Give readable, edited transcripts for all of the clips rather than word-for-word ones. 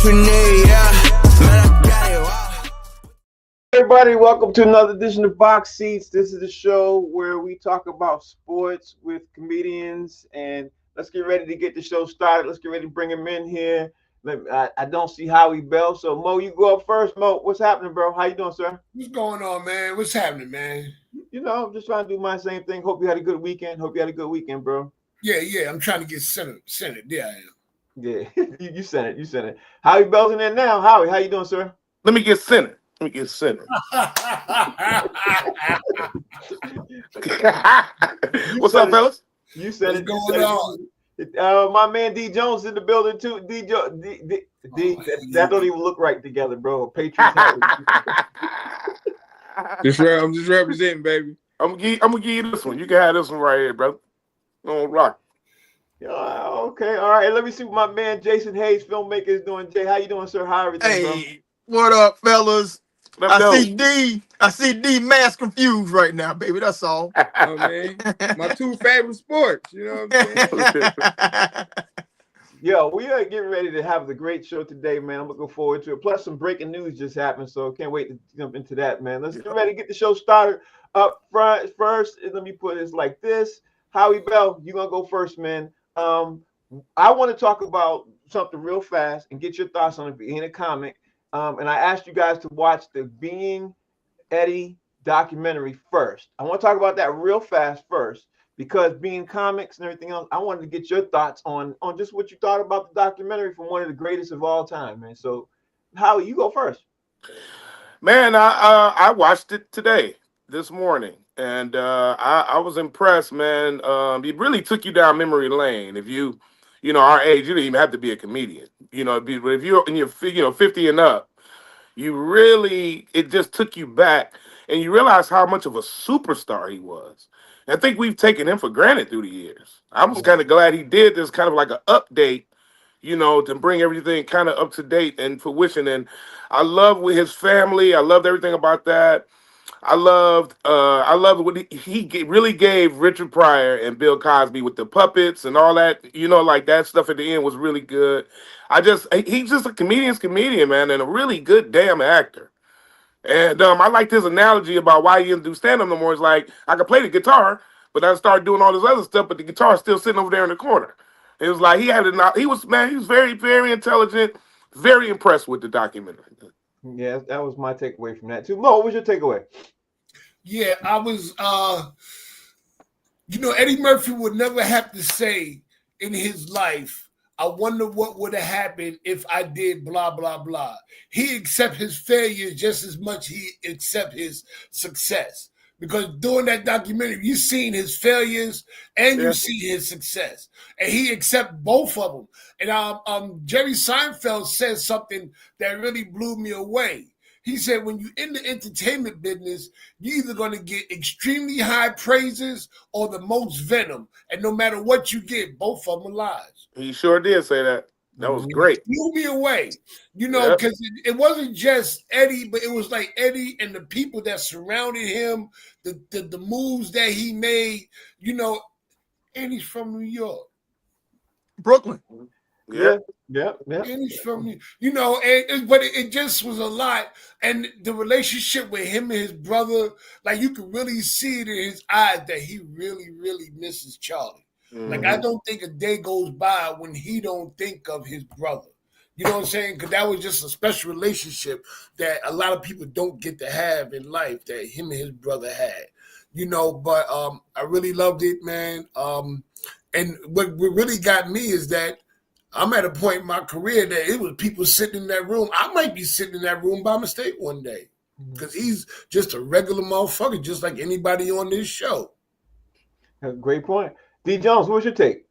what you need, yeah. Man, I got it, wow. Everybody, welcome to another edition of Box Seats. This is the show where we talk about sports with comedians, and let's get ready to get the show started. Let's get ready to bring him in here. I don't see Howie Bell, so Mo, you go up first. Mo, what's happening, bro? How you doing, sir? What's going on, man? What's happening, man? You know, I'm just trying to do my same thing. Hope you had a good weekend. Hope you had a good weekend, bro. Yeah. I'm trying to get centered. Yeah, I am. Yeah, you sent it. Howie Bell's in there now. Howie, how you doing, sir? Let me get centered. What's up, fellas? You said it. What's going on? My man D Jones in the building too. D, that don't even look right together, bro. Patriots. I'm just representing, baby. I'm gonna give you this one. You can have this one right here, bro. On rock. Okay, all right. Let me see what my man Jason Hayes, filmmaker, is doing. Jay, how you doing, sir? How everything, bro? Hey, what up, fellas? I see D mass confused right now, baby. That's all. Oh, man. My two favorite sports. You know what I'm saying? Yo, we are getting ready to have the great show today, man. I'm looking forward to it. Plus, some breaking news just happened, so can't wait to jump into that, man. Let's get ready to get the show started. Up front first, let me put this like this. Howie Bell, you're gonna go first, man. I want to talk about something real fast and get your thoughts on it being a comic. And I asked you guys to watch the Being Eddie documentary first. I want to talk about that real fast first because being comics and everything else, I wanted to get your thoughts on just what you thought about the documentary from one of the greatest of all time, man. So, Howie, you go first. Man, I watched it this morning, and I was impressed, man. It really took you down memory lane. If you our age, you didn't even have to be a comedian. If you're in your 50 and up, it just took you back, and you realize how much of a superstar he was. And I think we've taken him for granted through the years. I was kind of glad he did this kind of like an update, to bring everything kind of up to date and fruition. And I love with his family. I loved everything about that. I loved what he really gave Richard Pryor and Bill Cosby with the puppets and all that, like that stuff at the end was really good. He's just a comedian's comedian, man, and a really good damn actor. And I liked his analogy about why he didn't do stand-up no more. It's like, I could play the guitar, but I started doing all this other stuff, but the guitar's still sitting over there in the corner. It was like he was very, very intelligent, very impressed with the documentary. Yeah, that was my takeaway from that too. Mo, what was your takeaway? Yeah, I was Eddie Murphy would never have to say in his life, I wonder what would have happened if I did blah, blah, blah. He accepts his failures just as much he accepts his success. Because during that documentary, you've seen his failures and you see his success. And he accepts both of them. And Jerry Seinfeld said something that really blew me away. He said, when you're in the entertainment business, you're either going to get extremely high praises or the most venom. And no matter what you get, both of them are lies. He sure did say that. That was great. It blew me away, because it wasn't just Eddie, but it was like Eddie and the people that surrounded him, the moves that he made, and he's from New York. Brooklyn. Yeah. And he's from, but it just was a lot. And the relationship with him and his brother, like you could really see it in his eyes that he really, really misses Charlie. Mm-hmm. Like, I don't think a day goes by when he don't think of his brother. You know what I'm saying? Because that was just a special relationship that a lot of people don't get to have in life that him and his brother had. But I really loved it, man. And what really got me is that I'm at a point in my career that it was people sitting in that room. I might be sitting in that room by mistake one day because he's just a regular motherfucker, just like anybody on this show. Great point. D. Jones, what's your take?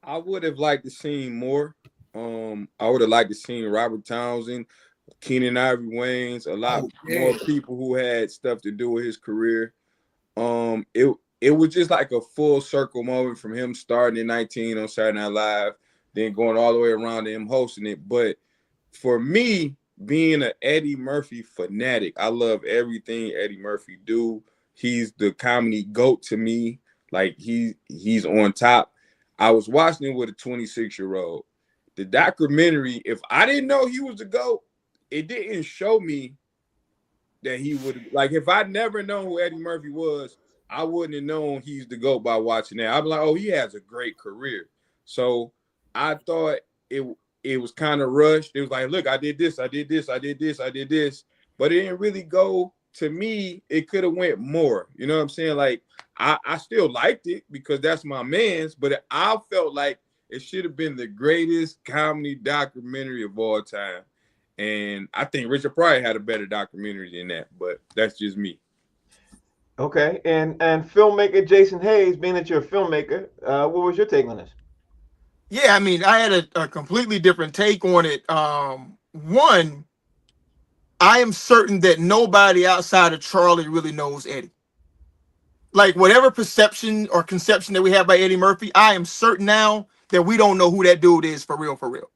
I would have liked to see more. I would have liked to see Robert Townsend, Keenan Ivory Wayans, a lot more people who had stuff to do with his career. It was just like a full circle moment from him starting in 19 on Saturday Night Live, then going all the way around to him hosting it. But for me, being an Eddie Murphy fanatic, I love everything Eddie Murphy do. He's the comedy GOAT to me. Like he's on top. I was watching it with a 26-year-old. the documentary, if I didn't know he was the GOAT, it didn't show me that he would, like, if I'd never known who Eddie Murphy was, I wouldn't have known he's the GOAT by watching that. I'd be like, oh, he has a great career. So I thought it was kind of rushed. It was like, look, I did this, I did this, I did this, I did this. But it didn't really go, to me, it could have went more. You know what I'm saying? Like, I still liked it because that's my man's, but I felt like it should have been the greatest comedy documentary of all time. And I think Richard Pryor had a better documentary than that, but that's just me. Okay, and filmmaker Jason Hayes, being that you're a filmmaker, what was your take on this? Yeah, I mean, I had a completely different take on it. One, I am certain that nobody outside of Charlie really knows Eddie. Like, whatever perception or conception that we have by Eddie Murphy, I am certain now that we don't know who that dude is for real, for real.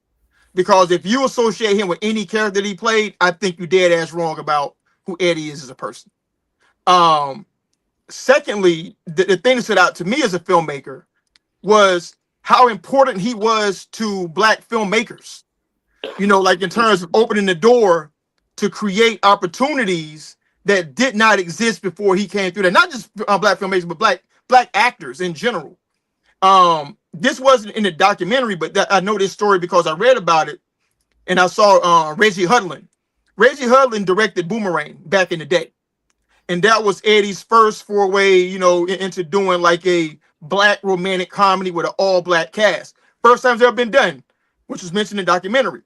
Because if you associate him with any character that he played, I think you're dead ass wrong about who Eddie is as a person. Secondly, the thing that stood out to me as a filmmaker was how important he was to Black filmmakers. You know, like in terms of opening the door to create opportunities that did not exist before he came through that. Not just Black filmmakers, but black actors in general. This wasn't in the documentary, but I know this story because I read about it and I saw Reggie Hudlin. Reggie Hudlin directed Boomerang back in the day. And that was Eddie's first foray, you know, into doing like a Black romantic comedy with an all-Black cast. First time it's ever been done, which was mentioned in the documentary.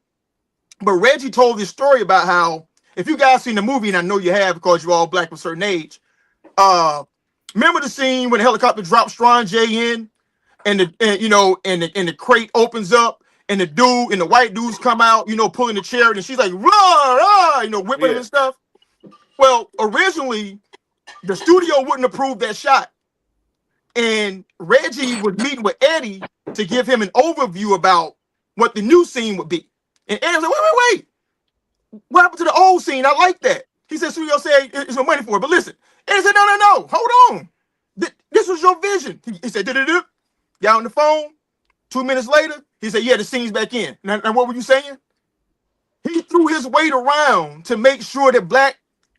But Reggie told this story about how, if you guys seen the movie, and I know you have because you're all Black of a certain age, remember the scene when the helicopter drops Strong J in, and the crate opens up, and the dude and the white dudes come out, you know, pulling the chair, and she's like, rah, rah, you know, whipping him and stuff. Well, originally, the studio wouldn't approve that shot. And Reggie was meeting with Eddie to give him an overview about what the new scene would be. And Eddie was like, wait. What happened to the old scene? I like that. He said, studio said, it's no money for it. But listen, Eddie said, no, hold on. This was your vision. He said, got on the phone. 2 minutes later, he said, yeah, the scene's back in. Now, what were you saying? He threw his weight around to make sure that Black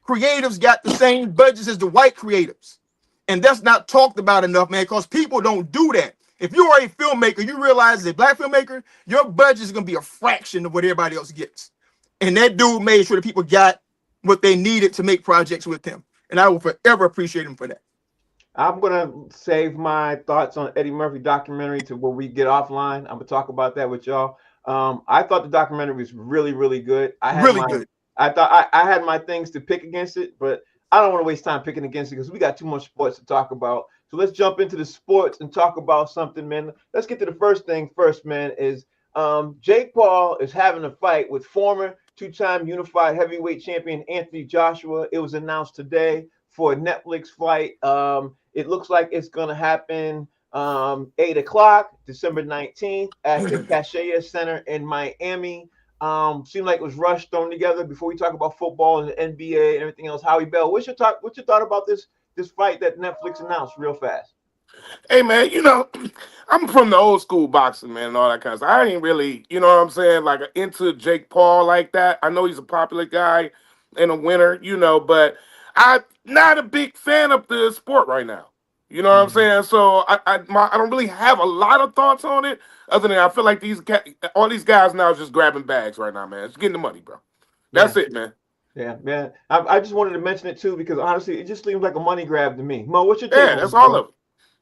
creatives got the same budgets as the white creatives. And that's not talked about enough, man, because people don't do that. If you are a filmmaker, you realize as a Black filmmaker, your budget is going to be a fraction of what everybody else gets. And that dude made sure that people got what they needed to make projects with him. And I will forever appreciate him for that. I'm going to save my thoughts on Eddie Murphy documentary to when we get offline. I'm going to talk about that with y'all. I thought the documentary was really, really good. Good. I thought I had my things to pick against it, but I don't want to waste time picking against it because we got too much sports to talk about. So let's jump into the sports and talk about something, man. Let's get to the first thing first, man, is Jake Paul is having a fight with former two-time unified heavyweight champion Anthony Joshua. It was announced today for a Netflix fight. It looks like it's going to happen 8 o'clock, December 19th at the Kaseya Center in Miami. Seemed like it was rushed, thrown together. Before we talk about football and the NBA and everything else, Howie Bell, what's your thought about this fight that Netflix announced real fast? Hey, man, you know, I'm from the old school boxing, man, and all that kind of stuff. I ain't really, you know what I'm saying, like into Jake Paul like that. I know he's a popular guy and a winner, you know, but I'm not a big fan of the sport right now. You know what I'm saying? So I don't really have a lot of thoughts on it, other than I feel like all these guys now is just grabbing bags right now, man. It's getting the money, bro. That's it, man. Yeah, man. I just wanted to mention it too because honestly, it just seems like a money grab to me. Mo, what's your take? Yeah, that's all of it.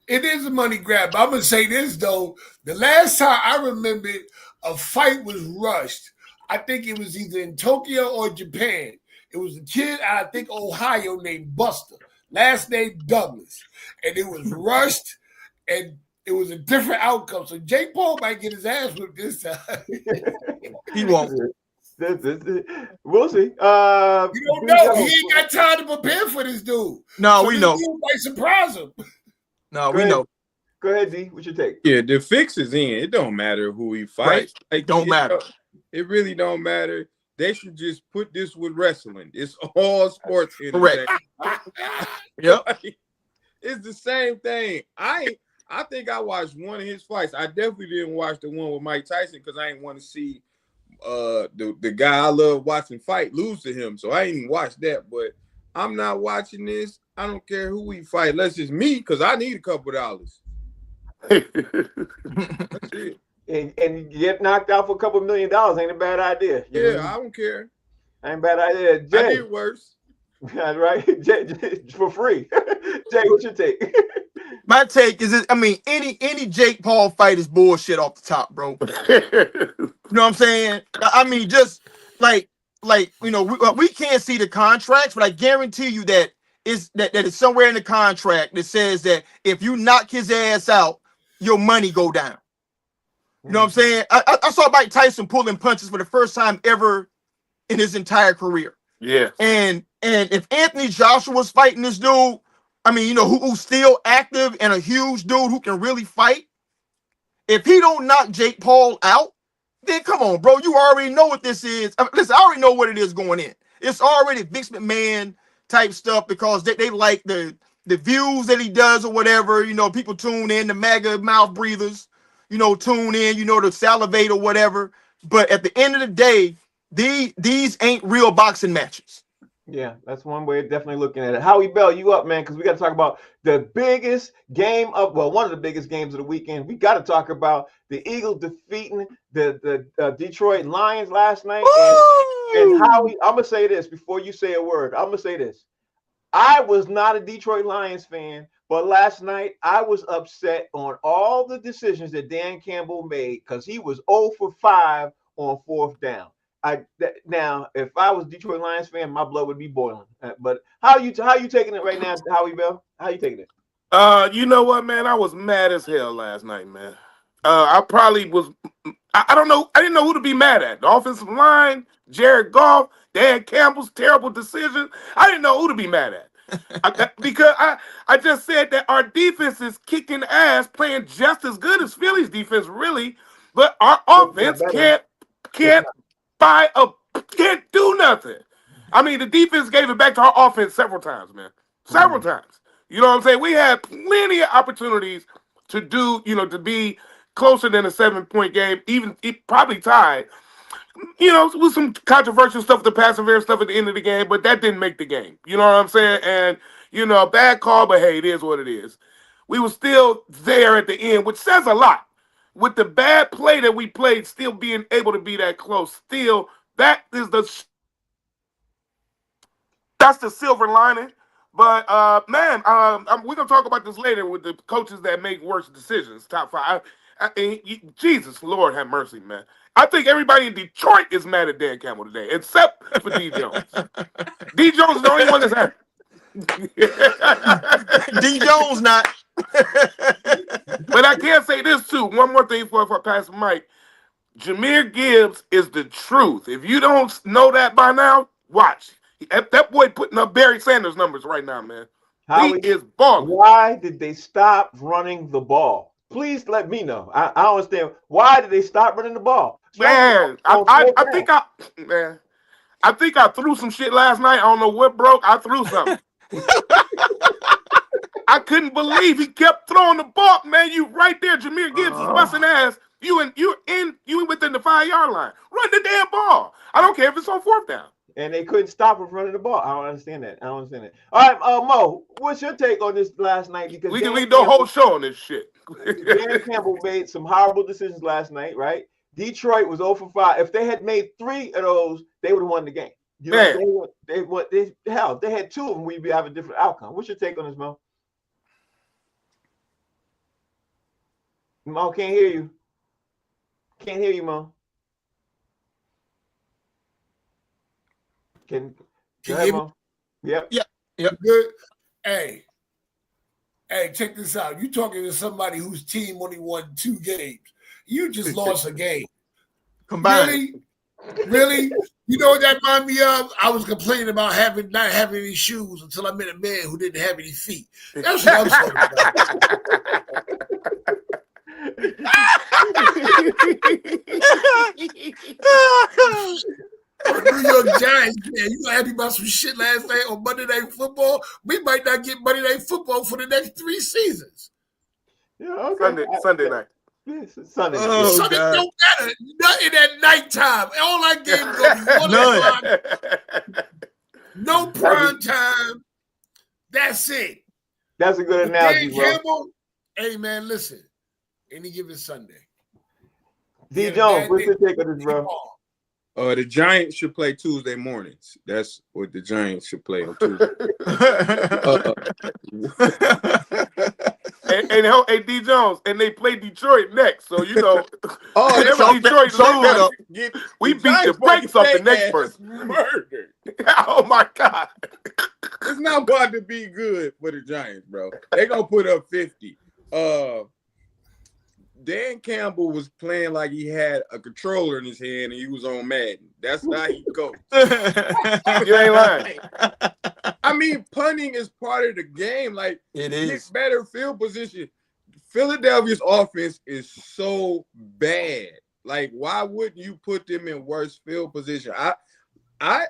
It is a money grab. I'm gonna say this though: the last time I remember a fight was rushed, I think it was either in Tokyo or Japan. It was a kid out of, I think, Ohio named Buster, last name Douglas, and it was rushed, and it was a different outcome. So Jake Paul might get his ass whipped this time. He won't. We'll see. You don't know. He ain't got time to prepare for this dude. No, so we know. Dude might surprise him. No, we know. Go ahead, D. What's your take? Yeah, the fix is in. It don't matter who he fights. Right. Like, don't matter. It really don't matter. They should just put this with wrestling. It's all sports. Correct. Yep. It's the same thing. I I think I watched one of his fights. I definitely didn't watch the one with Mike Tyson because I didn't want to see the guy I love watching fight lose to him. So I ain't even watched that. But I'm not watching this. I don't care who we fight. Let's just me because I need a couple dollars. That's it. And get knocked out for a couple $1 million ain't a bad idea. Yeah, I don't care. Ain't a bad idea. Jay, I did worse. right? Jay, for free. Jay, what's your take? My take is, I mean, any Jake Paul fight is bullshit off the top, bro. You know what I'm saying? I mean, just like you know, we can't see the contracts, but I guarantee you that it's somewhere in the contract that says that if you knock his ass out, your money go down. You know what I'm saying? I saw Mike Tyson pulling punches for the first time ever in his entire career. Yeah. And if Anthony Joshua's fighting this dude, I mean, you know, who's still active and a huge dude who can really fight, if he don't knock Jake Paul out, then come on, bro. You already know what this is. Listen, I already know what it is going in. It's already Vince McMahon type stuff because they like the views that he does or whatever. You know, people tune in, the mega mouth breathers, you know, tune in, you know, to salivate or whatever. But at the end of the day, these ain't real boxing matches. Yeah, that's one way of definitely looking at it. Howie Bell, you up, man? Because we got to talk about the biggest game of, well, one of the biggest games of the weekend. We got to talk about the Eagles defeating the Detroit Lions last night. And Howie, I'm going to say this before you say a word. I'm going to say this. I was not a Detroit Lions fan, but last night I was upset on all the decisions that Dan Campbell made because he was 0 for 5 on fourth down. Now, if I was a Detroit Lions fan, my blood would be boiling. But how you taking it right now, Howie Bell? How you taking it? You know what, man? I was mad as hell last night, man. I probably was. I don't know. I didn't know who to be mad at. The offensive line, Jared Goff, Dan Campbell's terrible decision. I didn't know who to be mad at. Because I just said that our defense is kicking ass, playing just as good as Philly's defense, really. But our offense can't do nothing. I mean, the defense gave it back to our offense several times, man. Several times. You know what I'm saying? We had plenty of opportunities to do, you know, to be closer than a 7-point game, even probably tied. You know, with some controversial stuff, the pass interference stuff at the end of the game, but that didn't make the game. You know what I'm saying? And, you know, a bad call, but hey, it is what it is. We were still there at the end, which says a lot. With the bad play that we played, still being able to be that close, still, that's the silver lining. But, man, we're going to talk about this later with the coaches that make worse decisions, top 5. Jesus, Lord have mercy, man. I think everybody in Detroit is mad at Dan Campbell today, except for D. Jones. D. Jones is the only one that's happy. D. Jones not. But I can say this, too. One more thing for Pastor Mike. Jahmyr Gibbs is the truth. If you don't know that by now, watch. That boy putting up Barry Sanders numbers right now, man. He is balling. Why did they stop running the ball? Please let me know. I don't understand. Why did they stop running the ball? Man, I think I threw some shit last night. I don't know what broke. I threw something. I couldn't believe he kept throwing the ball, man. You right there, Jahmyr Gibbs is busting ass. You within the 5-yard line. Run the damn ball. I don't care if it's on fourth down. And they couldn't stop him running the ball. I don't understand that. All right, Mo, what's your take on this last night? Because we can lead the whole show on this shit. Dan Campbell made some horrible decisions last night, right? Detroit was 0 for 5. If they had made 3 of those, they would have won the game. You know, they had 2 of them, we'd have a different outcome. What's your take on this, Mo? Mo, can't hear you. Can't hear you, Mo. Can you hear me? Yep. Good. Hey, check this out. You talking to somebody whose team only won 2 games. You just lost a game. Combined. Really? You know what that reminded me of? I was complaining about not having any shoes until I met a man who didn't have any feet. That's what I'm talking about. New York Giants, man, you happy about some shit last night on Monday Night Football? We might not get Monday Night Football for the next 3 seasons. Yeah, okay. Sunday night. Yes, it's Sunday. Oh, Sunday God. don't matter. Nothing at nighttime. All our games gonna be 1 None. o'clock. No prime time. That's it. That's a good But analogy, Dan bro. Campbell, hey man, listen. Any given Sunday. D. Yeah, Jones, bad what's your day. take on this, bro? The Giants should play Tuesday mornings. That's what the Giants should play on Tuesday. Hey, D. Jones, and they play Detroit next. So you know, Oh, whenever so- Detroit so lose, better. we beat the brakes off the next person. Murder. Oh my God! It's not about to be good for the Giants, bro. They gonna put up 50. Dan Campbell was playing like he had a controller in his hand and he was on Madden. That's how he goes. You ain't lying. I mean, punting is part of the game. Like, It get is. better field position. Philadelphia's offense is so bad. Like, why wouldn't you put them in worse field position? I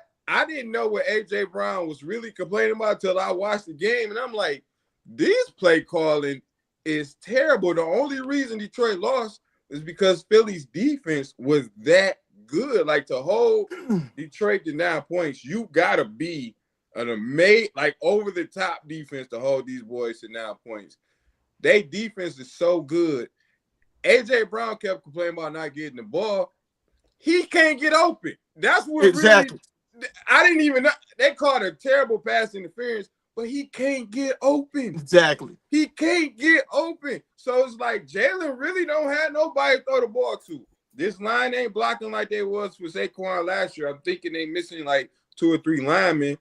didn't know what AJ Brown was really complaining about until I watched the game, and I'm like, this play calling is terrible. The only reason Detroit lost is because Philly's defense was that good. Like, to hold Detroit to 9 points, you gotta be an amazing, like, over the top defense to hold these boys to 9 points. Their defense is so good. AJ Brown kept complaining about not getting the ball. He can't get open. That's what Exactly. really. I didn't even know. They called a terrible pass interference, but he can't get open. Exactly. He can't get open. So it's like Jalen really don't have nobody to throw the ball to. This line ain't blocking like they was for Saquon last year. I'm thinking they missing like 2 or 3 linemen.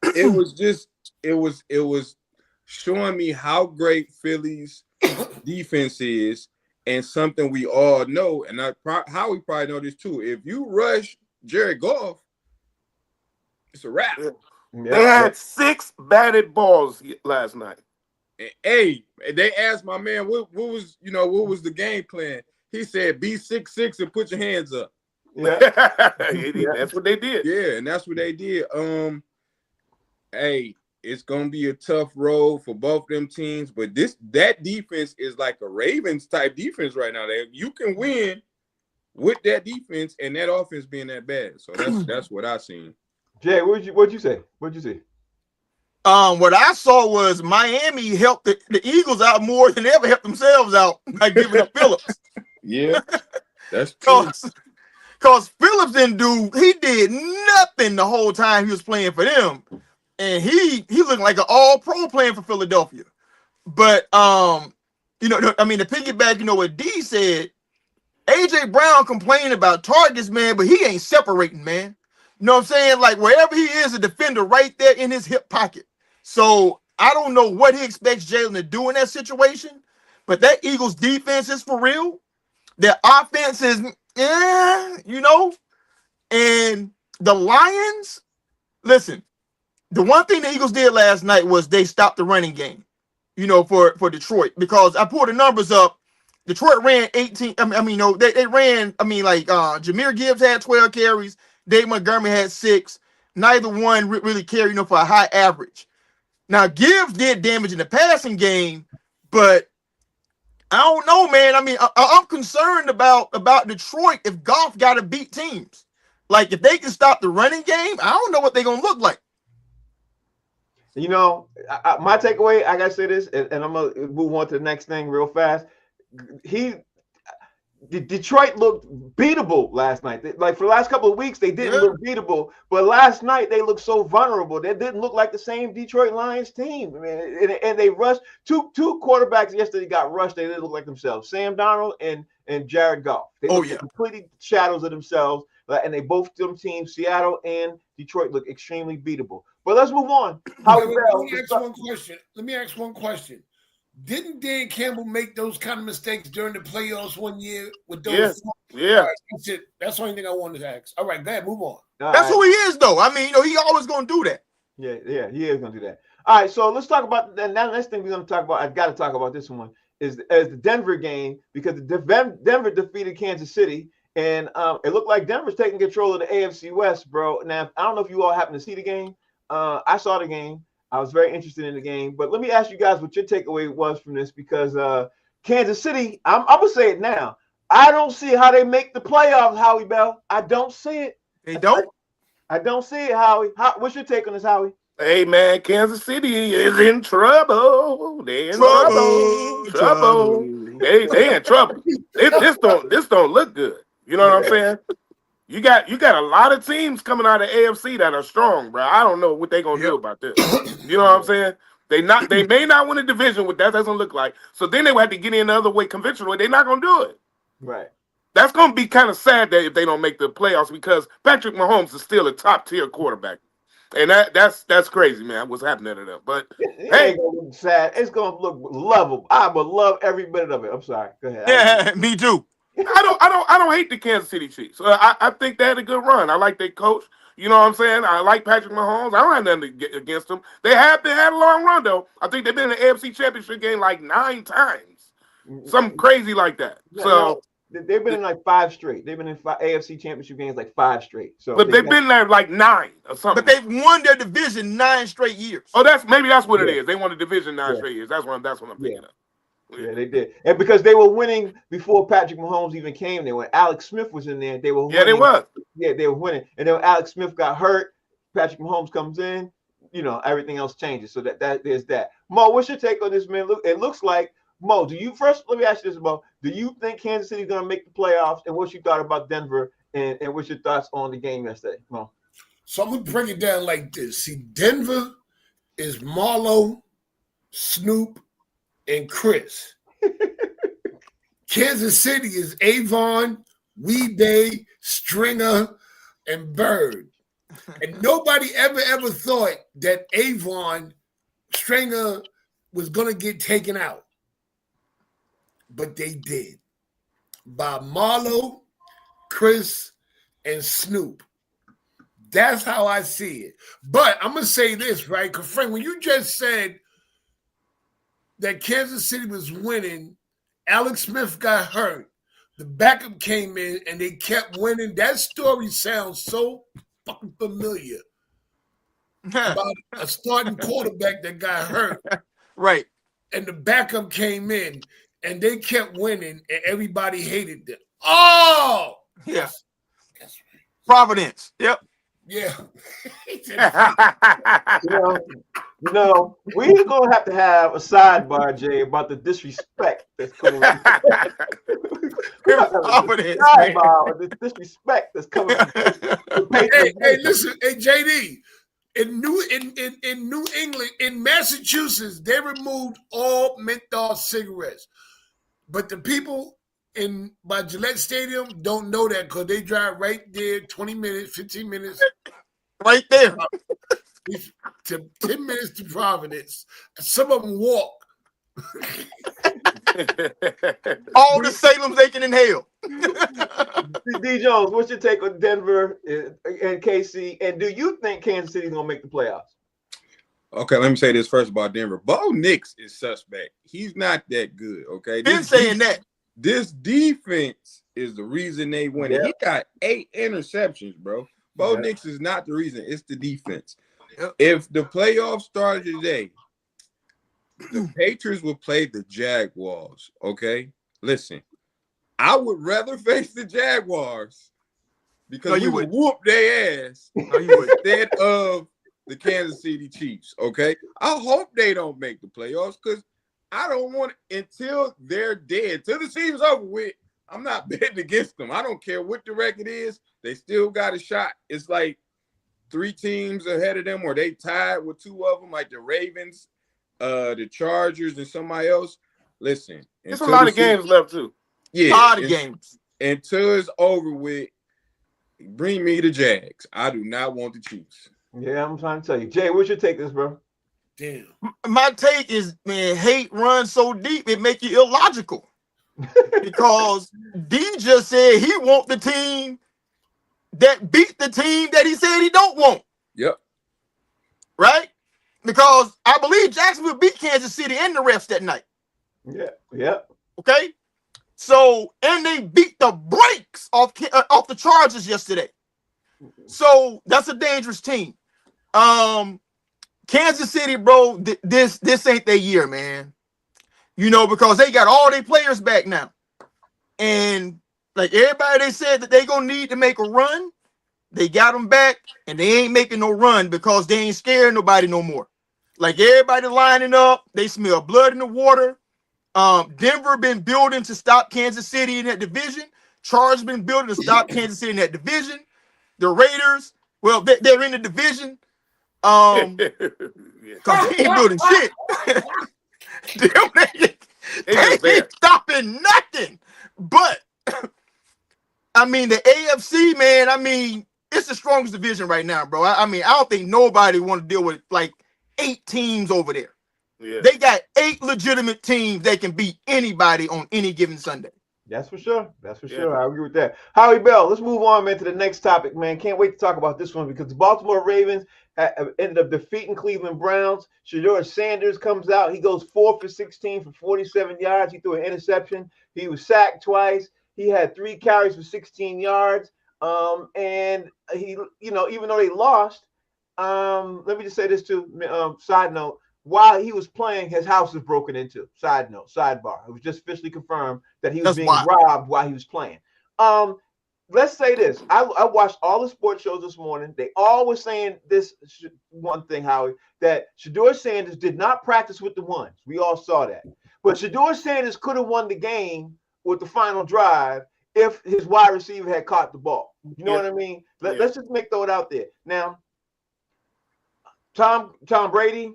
It was showing me how great Philly's defense is, and something we all know, and how we probably know this too. If you rush Jared Goff, it's a wrap. They had 6 batted balls last night. Hey, they asked my man what was the game plan. He said be 6'6" and put your hands up. Yeah. That's what they did. Yeah, and that's what they did. Hey, it's gonna be a tough road for both them teams, but that defense is like a Ravens type defense right now. You can win with that defense and that offense being that bad. So that's what I seen. Jay, what'd you say? What'd you see? What I saw was Miami helped the Eagles out more than they ever helped themselves out by giving up Phillips. Yeah, that's true. Because Phillips did nothing the whole time he was playing for them. And he looked like an all-pro playing for Philadelphia. But to piggyback, what D said, AJ Brown complained about targets, man, but he ain't separating, man. You know what I'm saying? Like, wherever he is, a defender right there in his hip pocket. So I don't know what he expects Jalen to do in that situation, but that Eagles defense is for real. Their offense is, and the Lions, listen, the one thing the Eagles did last night was they stopped the running game, for Detroit, because I pulled the numbers up. Detroit ran 18. They ran. Jahmyr Gibbs had 12 carries. Dave Montgomery had 6. Neither one really carried, for a high average. Now, Gibbs did damage in the passing game, but I don't know, man. I mean, I'm concerned about Detroit if Goff got to beat teams. Like, if they can stop the running game, I don't know what they're going to look like. My takeaway, I got to say this, and I'm going to move on to the next thing real fast. Detroit looked beatable last night. Like, for the last couple of weeks, they didn't look beatable, but last night they looked so vulnerable. They didn't look like the same Detroit Lions team. I mean, and they rushed two quarterbacks yesterday got rushed. They didn't look like themselves. Sam Darnold and Jared Goff. They looked completely shadows of themselves. And they both them teams, Seattle and Detroit, look extremely beatable. But let's move on. Let me ask one question. Didn't Dan Campbell make those kind of mistakes during the playoffs one year with those? Yeah. That's it. That's the only thing I wanted to ask. All right, go ahead, move on. That's who he is, though. I mean, he always going to do that. Yeah, he is going to do that. All right, so let's talk about the next thing we're going to talk about. I've got to talk about this one is the Denver game, because Denver defeated Kansas City, and it looked like Denver's taking control of the AFC West, bro. Now, I don't know if you all happened to see the game. I saw the game. I was very interested in the game. But let me ask you guys what your takeaway was from this, because Kansas City, I'm gonna say it now. I don't see how they make the playoffs, Howie Bell. I don't see it. They don't. I don't see it, Howie. What's your take on this, Howie? Hey man, Kansas City is in trouble. They in trouble. They in trouble. This don't look good. You know what I'm saying? You got a lot of teams coming out of AFC that are strong, bro. I don't know what they gonna do about this. You know what I'm saying? They may not win a division. What that doesn't look like. So then they would have to get in the other way, conventional way. They're not gonna do it. Right. That's gonna be kind of sad that if they don't make the playoffs, because Patrick Mahomes is still a top tier quarterback. And that's crazy, man. What's happening to them? But It hey, ain't gonna look sad. It's gonna look lovable. I would love every minute of it. I'm sorry. Go ahead. Yeah, me too. I don't hate the Kansas City Chiefs. I think they had a good run. I like their coach. You know what I'm saying? I like Patrick Mahomes. I don't have nothing to get against them. They had a long run though. I think they've been in the AFC Championship game like 9 times, something crazy like that. Yeah, So they've been in like 5 straight. They've been in AFC Championship games like 5 straight. So, but they've been there like 9 or something. But they've won their division 9 straight years. Oh, that's what it is. They won the division 9 straight years. That's what I'm thinking of. Yeah, they did, and because they were winning before Patrick Mahomes even came there. When Alex Smith was in there, they were winning. Yeah, they were. Yeah, they were winning, and then when Alex Smith got hurt, Patrick Mahomes comes in. You know, everything else changes. So that there's that. Mo, what's your take on this, man? Look, it looks like Mo. Let me ask you this, Mo. Do you think Kansas City's gonna make the playoffs? And what's your thought about Denver? And what's your thoughts on the game yesterday, Mo? So I'm gonna break it down like this. See, Denver is Marlo, Snoop, and Chris. Kansas City is Avon, Weeday, Stringer, and Bird. And nobody ever thought that Avon, Stringer was going to get taken out. But they did. By Marlo, Chris, and Snoop. That's how I see it. But I'm going to say this, right? Because, Frank, when you just said that Kansas City was winning, Alex Smith got hurt, the backup came in, and they kept winning. That story sounds so fucking familiar about a starting quarterback that got hurt. Right. And the backup came in, and they kept winning, and everybody hated them. Oh! Yeah. That's right. Providence. Yep. Yeah. We're gonna have to have a sidebar, Jay, about the disrespect that's coming. The disrespect that's coming. Hey, listen, hey, JD. In New England, in Massachusetts, they removed all menthol cigarettes, but the people by Gillette Stadium don't know that because they drive right there 20 minutes, 15 minutes. Right there. To 10 minutes to Providence. Some of them walk. All the Salems they can inhale. D. Jones, what's your take on Denver and KC? And do you think Kansas City's going to make the playoffs? Okay, let me say this first about Denver. Bo Nix is suspect. He's not that good, okay? Been saying that. This defense is the reason they win. He got 8 interceptions, bro. Bo Nix is not the reason. It's the defense. If the playoffs started today, the Patriots would play the Jaguars, okay? Listen, I would rather face the Jaguars because we would whoop their ass instead of the Kansas City Chiefs, okay? I hope they don't make the playoffs because I don't want until they're dead, till the season's over with. I'm not betting against them. I don't care what the record is. They still got a shot. It's like 3 teams ahead of them, or they tied with 2 of them, like the Ravens, the Chargers, and somebody else. Listen, there's a lot of games left too. Yeah, a lot of games. Until it's over with, bring me the Jags. I do not want the Chiefs. Yeah, I'm trying to tell you. Jay, what's your take this, bro? Damn. My take is, man, hate runs so deep it make you illogical. Because D just said he want the team that beat the team that he said he don't want. Yep. Right? Because I believe Jacksonville beat Kansas City and the refs that night. Yeah. Okay? So, and they beat the brakes off the Chargers yesterday. So, that's a dangerous team. Kansas City, bro, this ain't their year, man. You know, because they got all their players back now. And like everybody, they said that they gonna need to make a run. They got them back, and they ain't making no run because they ain't scaring nobody no more. Like everybody lining up, they smell blood in the water. Denver been building to stop Kansas City in that division. Chargers been building to stop Kansas City in that division. The Raiders, well, they're in the division. Because they ain't building shit. they ain't stopping nothing. But I mean, the AFC, man, I mean, it's the strongest division right now, bro. I mean, I don't think nobody want to deal with like 8 teams over there. Yeah. They got 8 legitimate teams that can beat anybody on any given Sunday. That's for sure. That's for sure. I agree with that. Howie Bell, let's move on, man, to the next topic, man. Can't wait to talk about this one because the Baltimore Ravens ended up defeating Cleveland Browns. Shedeur Sanders comes out. He goes 4 for 16 for 47 yards. He threw an interception. He was sacked twice. He had 3 carries for 16 yards. And he, you know, even though they lost, let me just say this too, side note, while he was playing, his house was broken into. Side note, sidebar. It was just officially confirmed that he was being robbed while he was playing. Let's say this. I watched all the sports shows this morning. They all were saying this one thing, Howie, that Shedeur Sanders did not practice with the ones. We all saw that. But Shedeur Sanders could have won the game with the final drive if his wide receiver had caught the ball. You know what I mean? Let's just throw it out there. Now, Tom Brady,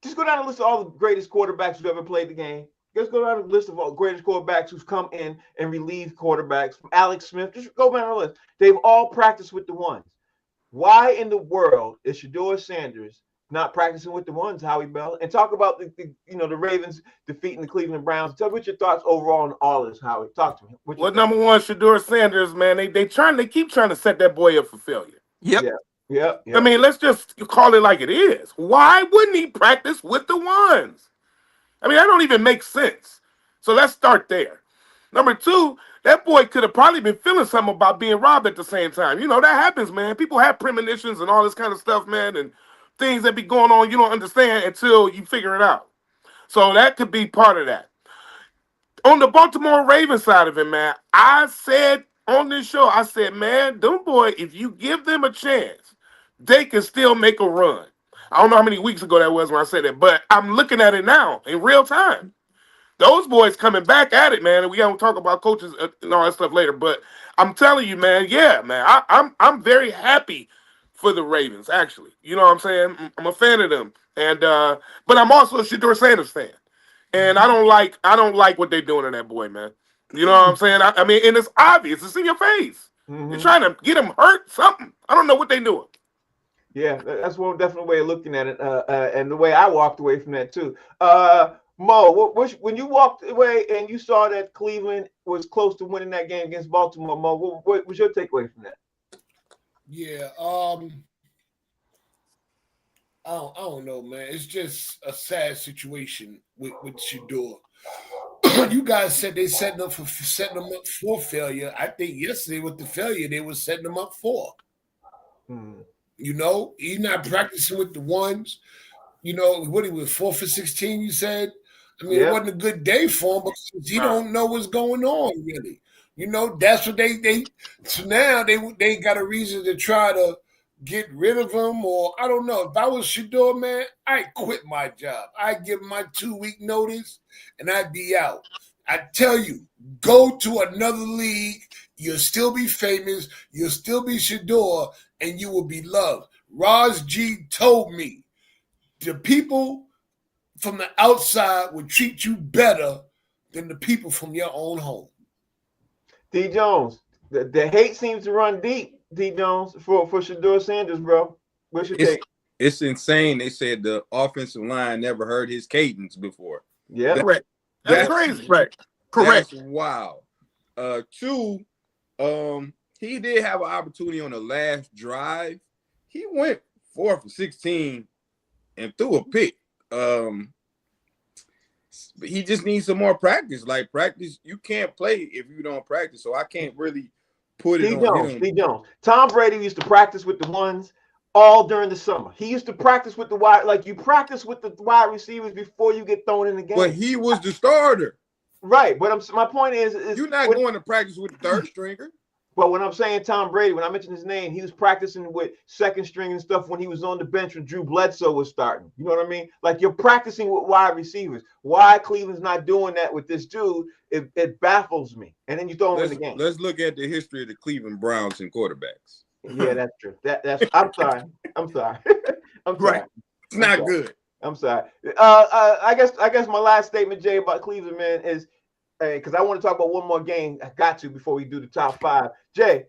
just go down the list of all the greatest quarterbacks who've ever played the game. Just go down the list of all the greatest quarterbacks who've come in and relieved quarterbacks. From Alex Smith, just go down the list. They've all practiced with the ones. Why in the world is Shedeur Sanders not practicing with the ones, Howie Bell? And talk about the Ravens defeating the Cleveland Browns. Tell me what your thoughts overall on all this, Howie. Talk to me. Well, number one, Shedeur Sanders, man, they keep trying to set that boy up for failure. Yep. Yeah. I mean, let's just call it like it is. Why wouldn't he practice with the ones? I mean, that don't even make sense. So let's start there. Number two, that boy could have probably been feeling something about being robbed at the same time. You know, that happens, man. People have premonitions and all this kind of stuff, man, and things that be going on you don't understand until you figure it out. So that could be part of that. On the Baltimore Ravens side of it, man, I said on this show, I said, man, them boy, if you give them a chance, they can still make a run. I don't know how many weeks ago that was when I said that, but I'm looking at it now in real time. Those boys coming back at it, man, and we don't talk about coaches and all that stuff later, but I'm telling you, man, I'm very happy for the Ravens, actually. You know what I'm saying? I'm a fan of them. And but I'm also a Shedeur Sanders fan. And I don't like what they're doing to that boy, man. You know what I'm saying? I mean, and it's obvious. It's in your face. Mm-hmm. They're trying to get him hurt, something. I don't know what they're doing. Yeah, that's one definite way of looking at it, and the way I walked away from that too. Mo, when you walked away and you saw that Cleveland was close to winning that game against Baltimore, Mo, what was your takeaway from that? Yeah, I don't know, man. It's just a sad situation with Shedeur. You guys said they setting them up for failure. I think yesterday with the failure, they were setting them up for. You know, he's not practicing with the ones. You know, what he was 4 for 16, you said? I mean, it wasn't a good day for him because he don't know what's going on, really. You know, that's what so now they got a reason to try to get rid of him, or I don't know. If I was Shedeur, man, I'd quit my job. I'd give my 2-week notice and I'd be out. I tell you, go to another league. You'll still be famous. You'll still be Shedeur, and you will be loved. Roz G told me the people from the outside will treat you better than the people from your own home. D. Jones, the hate seems to run deep, D. Jones, for Shedeur Sanders, bro. What's your take? It's insane. They said the offensive line never heard his cadence before. Yeah. Correct. That's crazy. Right. Correct. That's wow. Two, he did have an opportunity on the last drive. He went 4 for 16 and threw a pick. But he just needs some more practice. Like practice, you can't play if you don't practice. So I can't really put it on him. D. Jones. Tom Brady used to practice with the ones all during the summer. He used to practice with the wide, like you practice with the wide receivers before you get thrown in the game. But he was the starter. Right, but my point is You're not going to practice with the third stringer. But when I'm saying Tom Brady, when I mention his name, he was practicing with second string and stuff when he was on the bench when Drew Bledsoe was starting. You know what I mean? Like you're practicing with wide receivers. Why Cleveland's not doing that with this dude, it baffles me. And then you throw him in the game. Let's look at the history of the Cleveland Browns and quarterbacks. Yeah, that's true. That's I'm sorry. I'm sorry. I'm sorry. Right. It's not good. I'm sorry. I guess my last statement, Jay, about Cleveland, man, is because I want to talk about one more game. I got to before we do the top 5. Jay,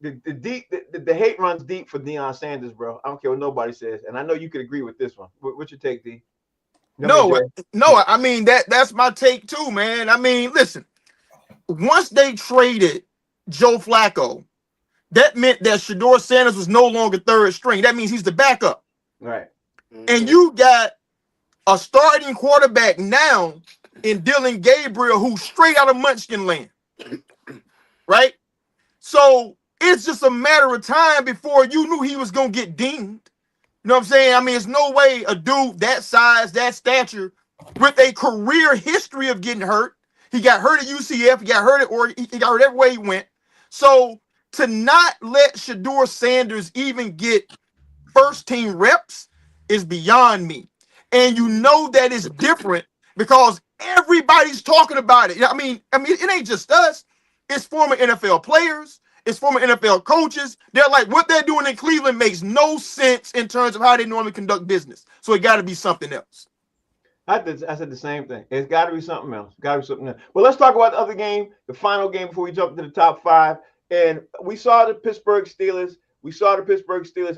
the hate runs deep for Deion Sanders, bro. I don't care what nobody says, and I know you could agree with this one. What's your take, D? No. I mean that's my take too, man. I mean, listen, once they traded Joe Flacco, that meant that Shedeur Sanders was no longer third string. That means he's the backup. Right. And you got a starting quarterback now in Dylan Gabriel, who's straight out of Munchkin land. Right? So it's just a matter of time before you knew he was going to get dinged. You know what I'm saying? I mean, it's no way a dude that size, that stature, with a career history of getting hurt. He got hurt at UCF. He got hurt at Oregon. He got hurt everywhere he went. So to not let Shedeur Sanders even get first team reps is beyond me. And you know that it's different because everybody's talking about it. I mean, it ain't just us. It's former NFL players. It's former NFL coaches. They're like, what they're doing in Cleveland makes no sense in terms of how they normally conduct business. So it got to be something else. I said the same thing. It's got to be something else. Got to be something else. But let's talk about the other game, the final game before we jump into the top 5. And we saw the Pittsburgh Steelers.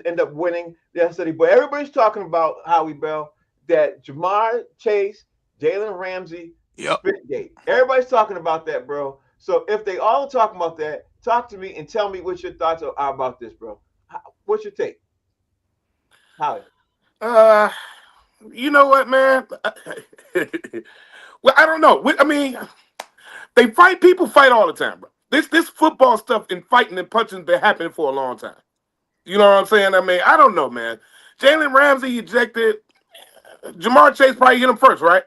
End up winning yesterday. But everybody's talking about, Howie Bell, that Jamar Chase, Jalen Ramsey, Spitgate. Everybody's talking about that, bro. So if they all are talking about that, talk to me and tell me what your thoughts are about this, bro. What's your take? Howie? You know what, man? Well, I don't know. I mean, people fight all the time, bro. This football stuff and fighting and punching been happening for a long time. You know what I'm saying? I mean, I don't know, man. Jalen Ramsey ejected. Jamar Chase probably hit him first, right?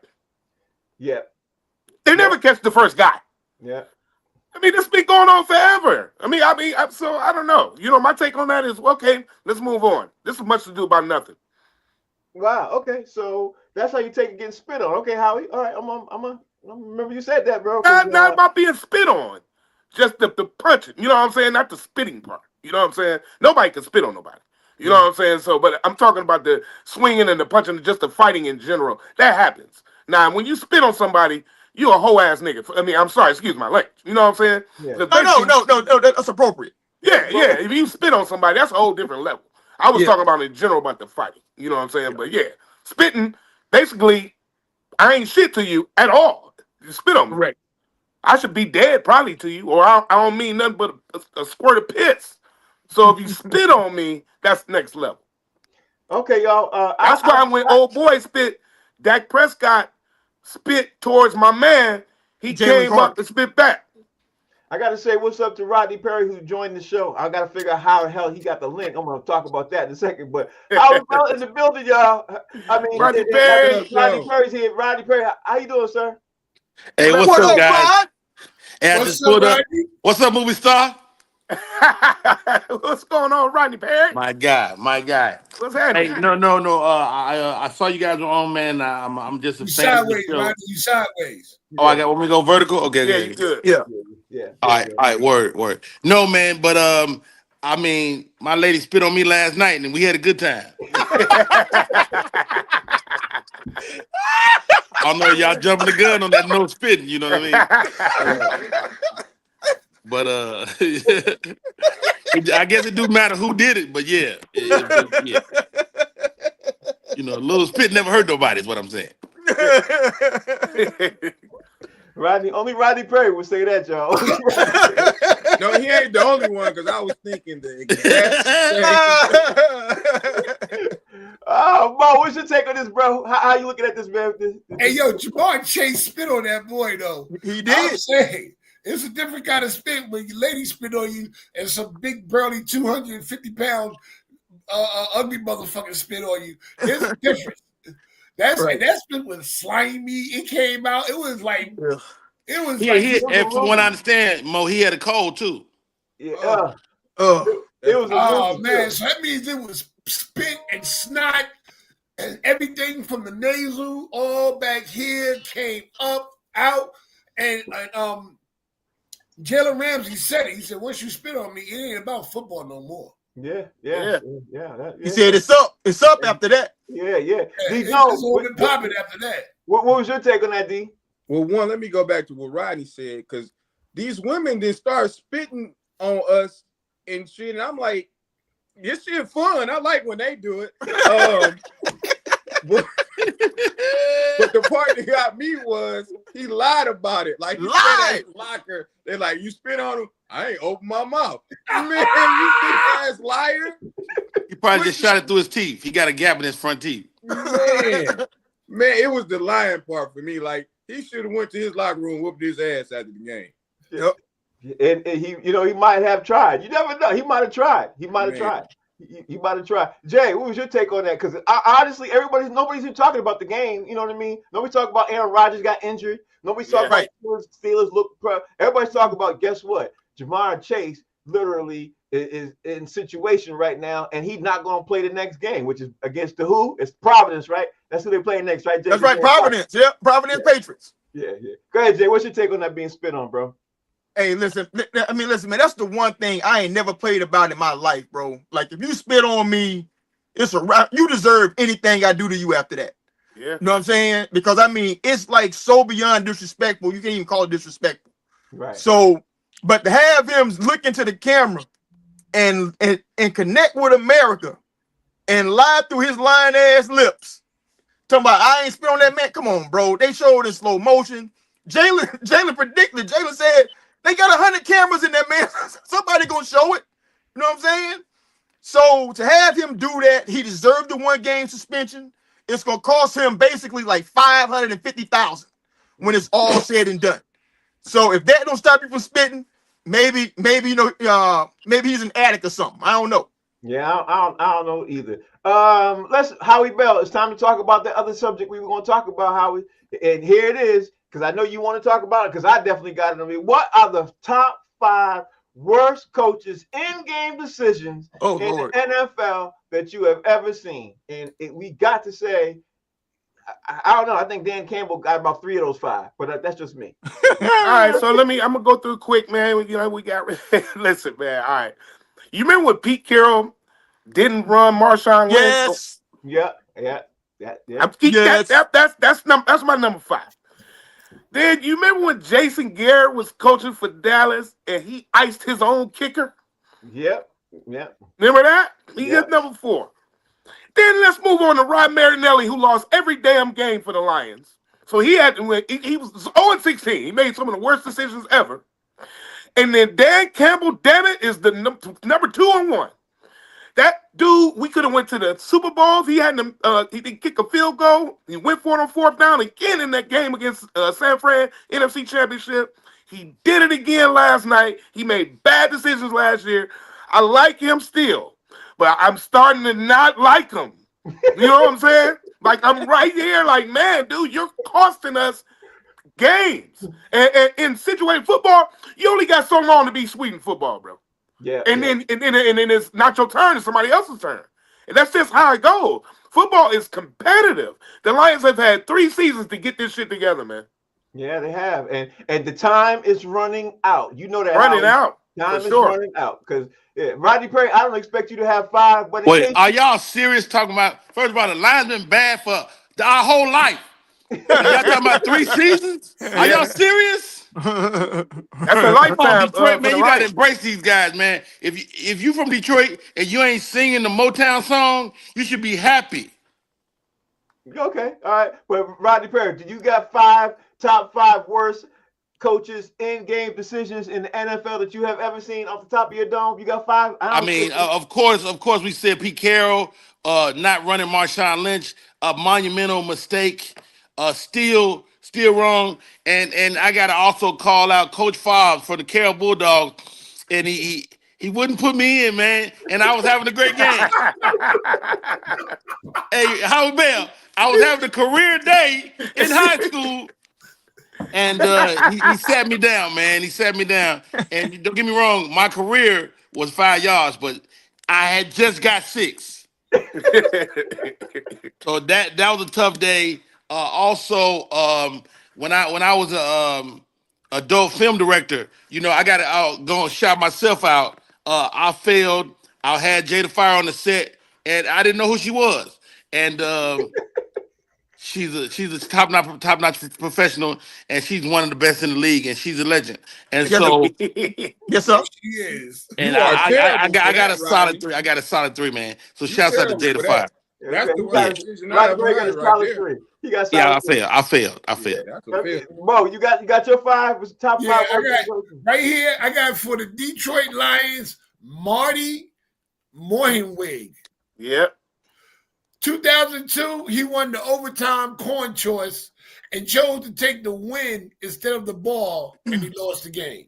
Yeah. They never catch the first guy. Yeah. I mean, this has been going on forever. So I don't know. You know, my take on that is, okay, let's move on. This is much to do about nothing. Wow. Okay. So that's how you take it getting spit on. Okay, Howie. All right. I'm remember you said that, bro. Not about being spit on. Just the punching. You know what I'm saying? Not the spitting part. You know what I'm saying? Nobody can spit on nobody. You know what I'm saying? So, but I'm talking about the swinging and the punching, just the fighting in general. That happens. Now, when you spit on somebody, you a whole ass nigga. I mean, I'm sorry, excuse my language. You know what I'm saying? Yeah. No, that's appropriate. Yeah. If you spit on somebody, that's a whole different level. I was talking about in general about the fighting. You know what I'm saying? But yeah, spitting, basically, I ain't shit to you at all. You spit on me. Right. I should be dead probably to you, or I don't mean nothing but a squirt of piss. So if you spit on me, that's next level. Okay, y'all. That's why when old boy spit, Dak Prescott spit towards my man, he came up and spit back. I got to say what's up to Rodney Perry, who joined the show. I got to figure out how the hell he got the link. I'm going to talk about that in a second. But I was in the building, y'all. I mean, Rodney Perry. Rodney Perry's here. Rodney Perry, how you doing, sir? Hey, what's up, guys? Hey, I What's just up, pulled up. Rodney? What's up, movie star? What's going on, Rodney Perry? My guy. What's happening? Hey, no. I saw you guys were on, man. I'm just a You fan of the sideways, show. Rodney. You sideways. Oh, I got. Want me to go vertical? Okay, Yeah, okay. you good. Yeah. All right. Word. No, man, but I mean, my lady spit on me last night, and we had a good time. I don't know, y'all jumping the gun on that no spitting. You know what I mean? But I guess it do matter who did it. But yeah. You know, a little spit never hurt nobody. Is what I'm saying. Only Rodney Perry would say that, y'all. No, he ain't the only one, because I was thinking the exact same. Oh, Mo, what's your take on this, bro? How you looking at this, man? Hey, yo, Jamar Chase spit on that boy, though. He I'm did. saying, it's a different kind of spit when your lady spit on you and some big, burly, 250-pound ugly motherfucker spit on you. There's a difference. That spit was slimy. It came out. It was like it was like. And from what I understand, Mo, he had a cold too. Yeah. It was. Oh man, so that means it was spit and snot and everything from the nasal all back here came up out and Jalen Ramsey said it. He said, "Once you spit on me, it ain't about football no more." Yeah. He said it's up after that. Yeah. It's popping after that. What was your take on that, D? Well, one, let me go back to what Rodney said, because these women then start spitting on us and shit, and I'm like, this shit fun. I like when they do it. But the part that got me was he lied about it. Like he said at his locker, they're like, you spit on him. I ain't open my mouth. Man, you big ass liar. He probably just shot it through his teeth. He got a gap in his front teeth. Man, it was the lying part for me. Like he should have went to his locker room, whooped his ass after the game. Yep. And he, he might have tried. You never know. He might have tried. He might have tried. He might have tried. Jay, what was your take on that? Because honestly, nobody's even talking about the game. You know what I mean? Nobody's talking about Aaron Rodgers got injured. Nobody's talking about Steelers look. Everybody's talking about, guess what? Jamar Chase literally is in situation right now, and he's not going to play the next game, which is against the who? It's Providence, right? That's who they're playing next, right? Jay? That's right, Providence. Yeah, Providence Patriots. Yeah. Go ahead, Jay. What's your take on that being spit on, bro? Hey, listen, man, that's the one thing I ain't never played about in my life, bro. Like, if you spit on me, it's a wrap. You deserve anything I do to you after that. Yeah. You know what I'm saying? Because, I mean, it's like so beyond disrespectful. You can't even call it disrespectful. Right. So, but to have him look into the camera and connect with America and lie through his lying ass lips, talking about, I ain't spit on that man. Come on, bro. They showed in slow motion. Jalen predicted. Jalen said, they got 100 cameras in there, man. Somebody gonna show it. You know what I'm saying? So to have him do that, he deserved the 1-game suspension. It's gonna cost him basically like $550,000 when it's all said and done. So if that don't stop you from spitting, maybe he's an addict or something. I don't know. Yeah, I don't know either. Howie Bell. It's time to talk about the other subject we were going to talk about, Howie. And here it is. Because I know you want to talk about it, because I definitely got it on me. What are the top 5 worst coaches in-game decisions in the NFL that you have ever seen? And we got to say, I don't know. I think Dan Campbell got about 3 of those 5, but that's just me. All right, so I'm gonna go through quick, man. We got listen, man. All right, you remember when Pete Carroll didn't run Marshawn Lynch? Yes. Yeah. That's my number 5. Then you remember when Jason Garrett was coaching for Dallas and he iced his own kicker? Yep. Remember that? He got number 4. Then let's move on to Rod Marinelli, who lost every damn game for the Lions. So he had to win. He was 0-16. He made some of the worst decisions ever. And then Dan Campbell, damn it, is the number 2 on 1. That dude, we could have went to the Super Bowl if he hadn't. He didn't kick a field goal. He went for it on 4th down again in that game against San Fran, NFC Championship. He did it again last night. He made bad decisions last year. I like him still, but I'm starting to not like him. You know what I'm saying? Like, I'm right here like, man, dude, you're costing us games. And in situated football, you only got so long to be sweet in football, bro. Yeah. And then it's not your turn, it's somebody else's turn. And that's just how it goes. Football is competitive. The Lions have had 3 seasons to get this shit together, man. Yeah, they have. And the time is running out. You know that. Running out. Time is running out. Because Rodney Perry, I don't expect you to have 5, but wait, are y'all serious talking about, first of all, the Lions been bad for our whole life. Y'all talking about 3 seasons? Are y'all serious? That's a lifetime. Detroit, man, you gotta embrace these guys, man. If you from Detroit and you ain't singing the Motown song, you should be happy. Okay, all right. But Rodney Perry, did you got top 5 worst coaches in-game decisions in the NFL that you have ever seen off the top of your dome? You got 5? Of course, we said Pete Carroll not running Marshawn Lynch, a monumental mistake. Still wrong, and I gotta also call out Coach Favre for the Carroll Bulldogs, and he He wouldn't put me in, man, and I was having a great game. Hey, Howard Bell, I was having a career day in high school, and he sat me down, man. He sat me down, and don't get me wrong, my career was 5 yards, but I had just got 6. So that was a tough day. Also, when I was a adult film director, you know, I got to go and shout myself out. I failed. I had Jada Fire on the set, and I didn't know who she was. And she's a top notch professional, and she's one of the best in the league, and she's a legend. And Yes, so, Yes, sir. She is. and You are I terrible got for a that, solid Rodney. 3. I got a solid 3, man. So You shouts out to terrible Jada for Fire. that. That's the Okay. worst decision I Rodney ever Boy got had a right solid there. 3. He got Yeah, solid I 3. failed. I Yeah, failed. that's a fail. Mo, you got your 5? Was top 5? Yeah, I got right here. I got for the Detroit Lions, Marty Morhenweg. Yep. 2002, he won the overtime coin choice and chose to take the win instead of the ball, and he lost the game.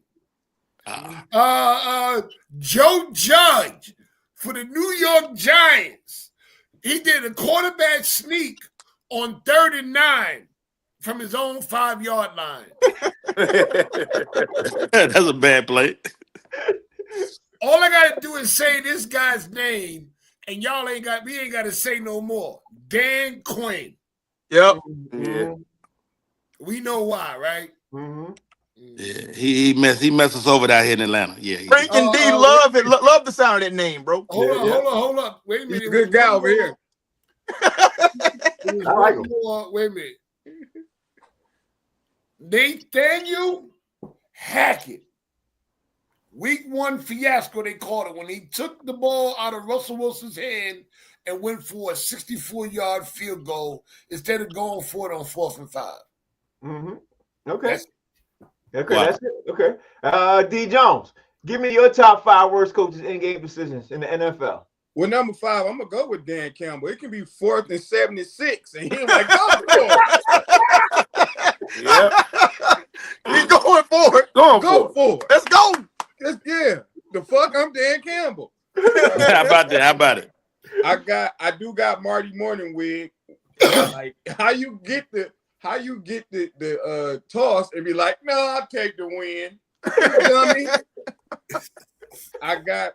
Joe Judge for the New York Giants. He did a quarterback sneak on 3rd and 9 from his own 5-yard line. That's a bad play. All I gotta do is say this guy's name, and we ain't got to say no more. Dan Quinn. Yep. Yeah. We know why, right? Mm-hmm. Yeah, he messed us over down here in Atlanta. Yeah, he Frank did. and D love it. Love the sound of that name, bro. Hold up. Wait a He's minute. a good guy over here. I like him. Wait a minute. Nathaniel Hackett. Week 1 fiasco, they called it, when he took the ball out of Russell Wilson's hand and went for a 64-yard field goal instead of going for it on 4th and 5. Mm-hmm. Okay. That's- Okay, Wow. that's it. Okay. D. Jones, give me your top 5 worst coaches in game decisions in the NFL. Well, number 5, I'm gonna go with Dan Campbell. It can be 4th and 76, and he's like, go for it. Yep. He's going for it. Go for it. for it. Let's go. Yeah. The fuck, I'm Dan Campbell. How about that? How about it? I do got Marty Morningwig. Like how you get the toss and be like, no, I'll take the win. You know what I mean? I got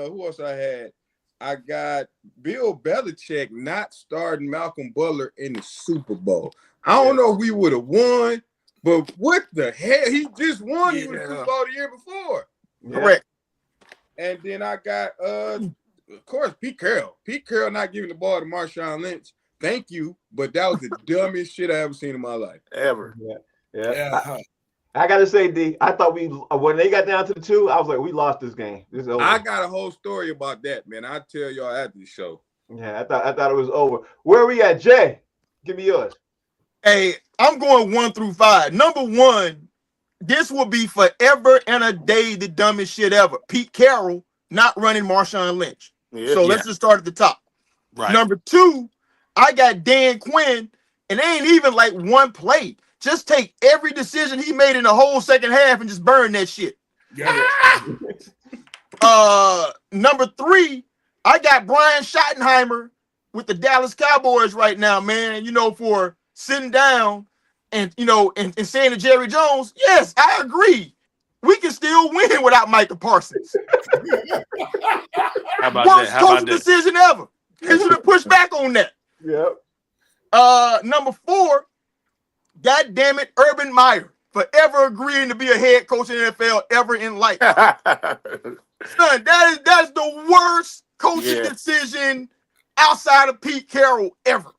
who else I had? I got Bill Belichick not starting Malcolm Butler in the Super Bowl. I don't know if we would have won, but what the hell? He just won the Super Bowl the year before. Correct. And then I got of course, Pete Carroll. Pete Carroll not giving the ball to Marshawn Lynch. Thank you, but that was the dumbest shit I ever seen in my life. Ever. Yeah. I gotta say, D, I thought when they got down to the 2, I was like, we lost this game. This is over. I got a whole story about that, man. I'll tell y'all after the show. Yeah, I thought it was over. Where are we at, Jay? Give me yours. Hey, I'm going 1 through 5. Number 1, this will be forever and a day the dumbest shit ever. Pete Carroll not running Marshawn Lynch. Yeah. So let's just start at the top. Right. Number 2, I got Dan Quinn, and it ain't even like one play. Just take every decision he made in the whole second half and just burn that shit. Number 3, I got Brian Schottenheimer with the Dallas Cowboys right now, man. You know, for sitting down and and saying to Jerry Jones, yes, I agree. We can still win without Micah Parsons. How about Worst that? coaching decision ever. He should have pushed back on that. Yep. Number 4, God damn it, Urban Meyer, forever agreeing to be a head coach in the NFL ever in life. Son, that's the worst coaching decision outside of Pete Carroll ever.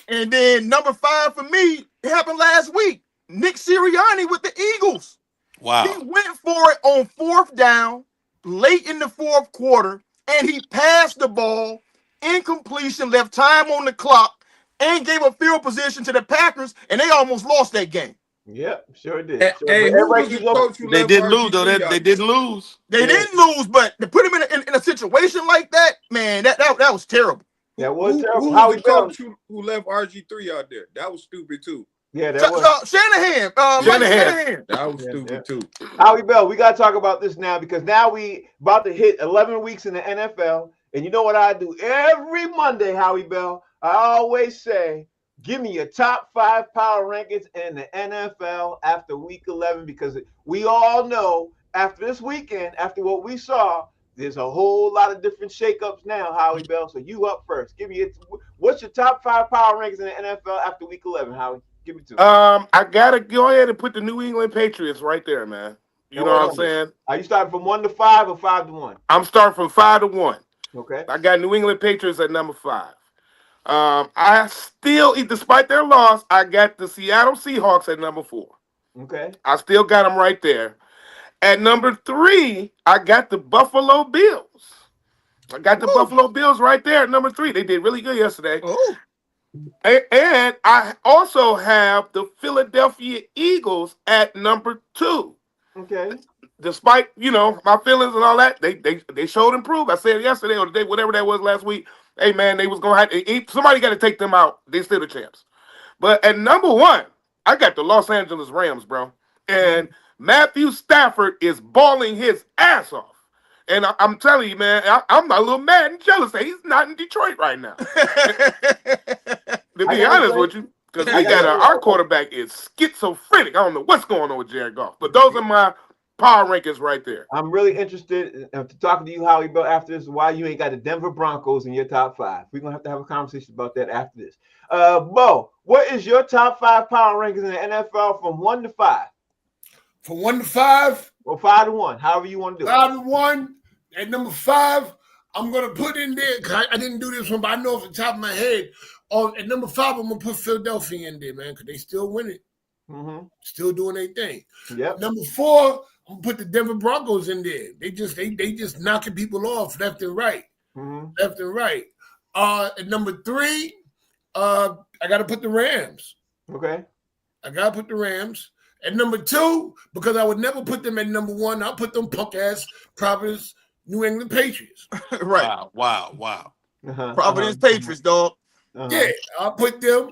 And then number 5 for me, it happened last week. Nick Sirianni with the Eagles. Wow. He went for it on 4th down, late in the 4th quarter, and he passed the ball, incompletion, left time on the clock, and gave a field position to the Packers, and they almost lost that game. Yep, sure did. Hey, who was the coach who They left didn't lose, RG3 though. out? They didn't lose. They didn't lose, but to put him in a situation like that, man, that was terrible. That was terrible. Who How was he the felt. coach who left RG3 out there? That was stupid too. Yeah, that was Shanahan. Mike Shanahan. Shanahan. That was Yeah, stupid too. yeah. Howie Yeah. stupid too. Howie Bell, we gotta talk about this now because now we about to hit 11 weeks in the NFL, and you know what I do every Monday, Howie Bell? I always say, give me your top 5 power rankings in the NFL after week 11 because we all know after this weekend, after what we saw, there's a whole lot of different shakeups now, Howie Bell. So you up first. Give me what's your top 5 power rankings in the NFL after week 11, Howie? Give me 2. I gotta go ahead and put the New England Patriots right there, man. You Now, know what what I'm number? saying? Are you starting from 1 to 5 or 5 to 1? I'm starting from 5-1. Okay. I got New England Patriots at number 5. I still, despite their loss, I got the Seattle Seahawks at number 4. Okay. I still got them right there. At number 3, I got the Buffalo Bills. I got the Buffalo Bills right there at number 3. They did really good yesterday. Oh, And I also have the Philadelphia Eagles at number 2. Okay. Despite, my feelings and all that, they showed improve. I said yesterday or the day, whatever that was last week, hey, man, they was going to have to, somebody got to take them out. They still the champs. But at number 1, I got the Los Angeles Rams, bro. And Matthew Stafford is balling his ass off. And I'm telling you, man, I'm a little mad and jealous that he's not in Detroit right now. To be honest with you, because we got our quarterback is schizophrenic. I don't know what's going on with Jared Goff. But those are my power rankings right there. I'm really interested in talking to you, Howie Bell, after this. Why you ain't got the Denver Broncos in your top 5? We're gonna have a conversation about that after this. Bo, what is your top 5 power rankings in the NFL from 1 to 5? From 1 to 5, or 5 to 1, however you want to do it. 5 to 1. At number 5, I'm gonna put in there because I didn't do this one, but I know off the top of my head. At number 5, I'm gonna put Philadelphia in there, man, because they still winning, still doing their thing. Yep. Number 4, I'm gonna put the Denver Broncos in there. They just knocking people off left and right, left and right. At number 3, I gotta put the Rams. Okay. I gotta put the Rams. At number 2, because I would never put them at number 1, I'll put them punk ass Providence New England Patriots. right. Wow. Providence Patriots, dog. Yeah, I'll put them.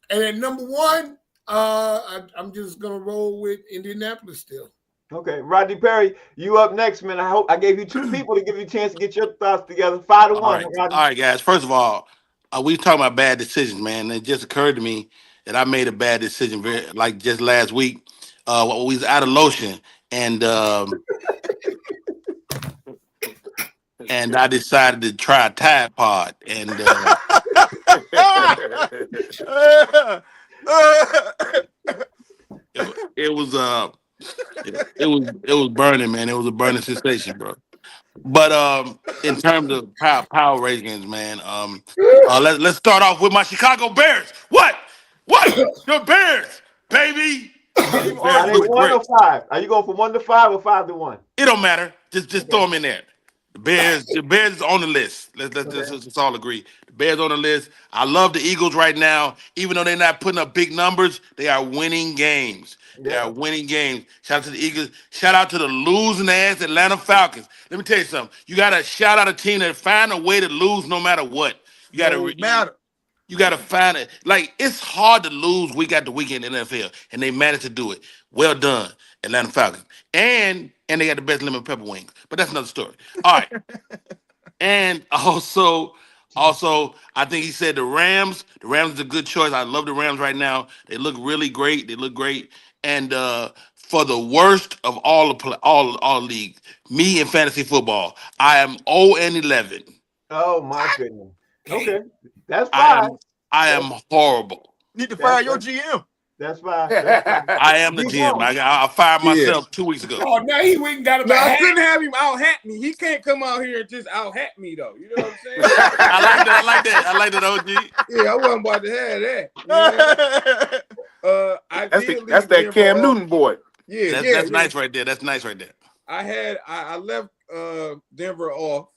And at number 1, I'm just gonna roll with Indianapolis still. Okay, Rodney Perry, you up next, man. I hope I gave you 2 people to give you a chance to get your thoughts together. 5 to 1. All right, guys. First of all, we talking about bad decisions, man. It just occurred to me that I made a bad decision, like just last week. We was out of lotion, and and I decided to try a Tide Pod, and it was burning, man. It was a burning sensation, bro. But in terms of power rankings, man, let's start off with my Chicago Bears. What? The Bears, baby. Are they 1 or 5? Are you going from 1 to 5 or 5 to 1? It don't matter. Just throw them in there. The Bears is on the list. Let's all agree. The Bears on the list. I love the Eagles right now. Even though they're not putting up big numbers, they are winning games. They are winning games. Shout out to the Eagles. Shout out to the losing ass Atlanta Falcons. Let me tell you something. You gotta shout out a team that find a way to lose no matter what. You gotta You gotta find it. Like, it's hard to lose week after week in the NFL, and they managed to do it. Well done, Atlanta Falcons. And they got the best lemon pepper wings. But that's another story. All right. And also, I think he said the Rams. The Rams is a good choice. I love the Rams right now. They look really great. And for the worst of all leagues, me in fantasy football, I am 0-11. Oh my goodness. Okay, that's fine. I am horrible. Need to fire your GM. That's fine. I am the GM. I fired myself 2 weeks ago. Oh, now he went and got him. I couldn't have him out hat me. He can't come out here and just out hat me though. You know what I'm saying? I like that, OG. Yeah, I wasn't about to have that. That's that Cam Newton boy. Yeah, that's nice right there. That's nice right there. I left Denver off,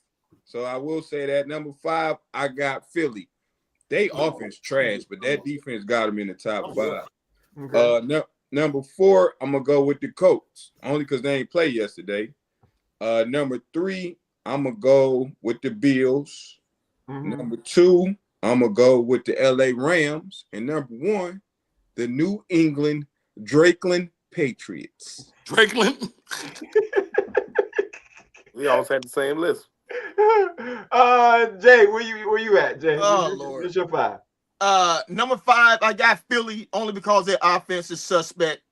so I will say that. Number 5, I got Philly. They offense trash, but that defense got them in the top 5. Okay. Number 4, I'm gonna go with the Colts, only because they ain't play yesterday. Number 3, I'm gonna go with the Bills. Number 2, I'm gonna go with the LA Rams, and number 1, the New England Drakeland Patriots. Drakeland. We almost had the same list. Jay, where you at, Jay? Oh, Lord. What's your 5? Number 5, I got Philly only because their offense is suspect,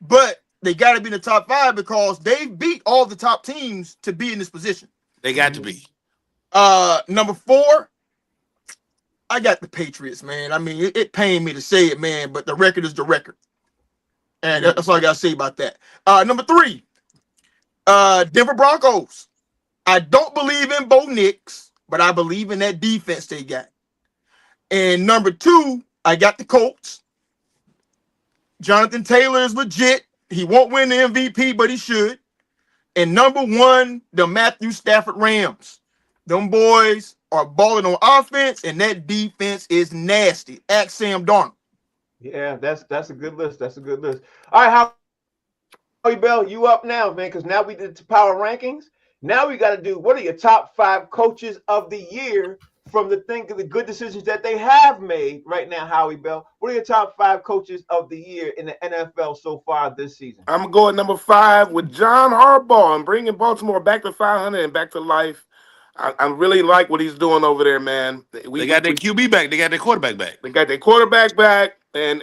but they got to be in the top 5 because they beat all the top teams to be in this position. They got to be. Number 4, I got the Patriots, man. I mean, it pained me to say it, man, but the record is the record, and that's all I got to say about that. Number 3, Denver Broncos. I don't believe in Bo Nix, but I believe in that defense they got. And number 2, I got the Colts. Jonathan Taylor is legit. He won't win the MVP, but he should. And number 1, the Matthew Stafford Rams. Them boys are balling on offense, and that defense is nasty. Ask Sam Darnold. Yeah, that's a good list. That's a good list. All right, Howie Bell, you up now, man? Because now we did the power rankings. Now we got to do what are your top 5 coaches of the year from the good decisions that they have made right now, Howie Bell. What are your top 5 coaches of the year in the NFL so far this season? I'm going to go at number 5 with John Harbaugh and bringing Baltimore back to 500 and back to life. I really like what he's doing over there, man. They got their QB back. They got their quarterback back. They got their quarterback back, and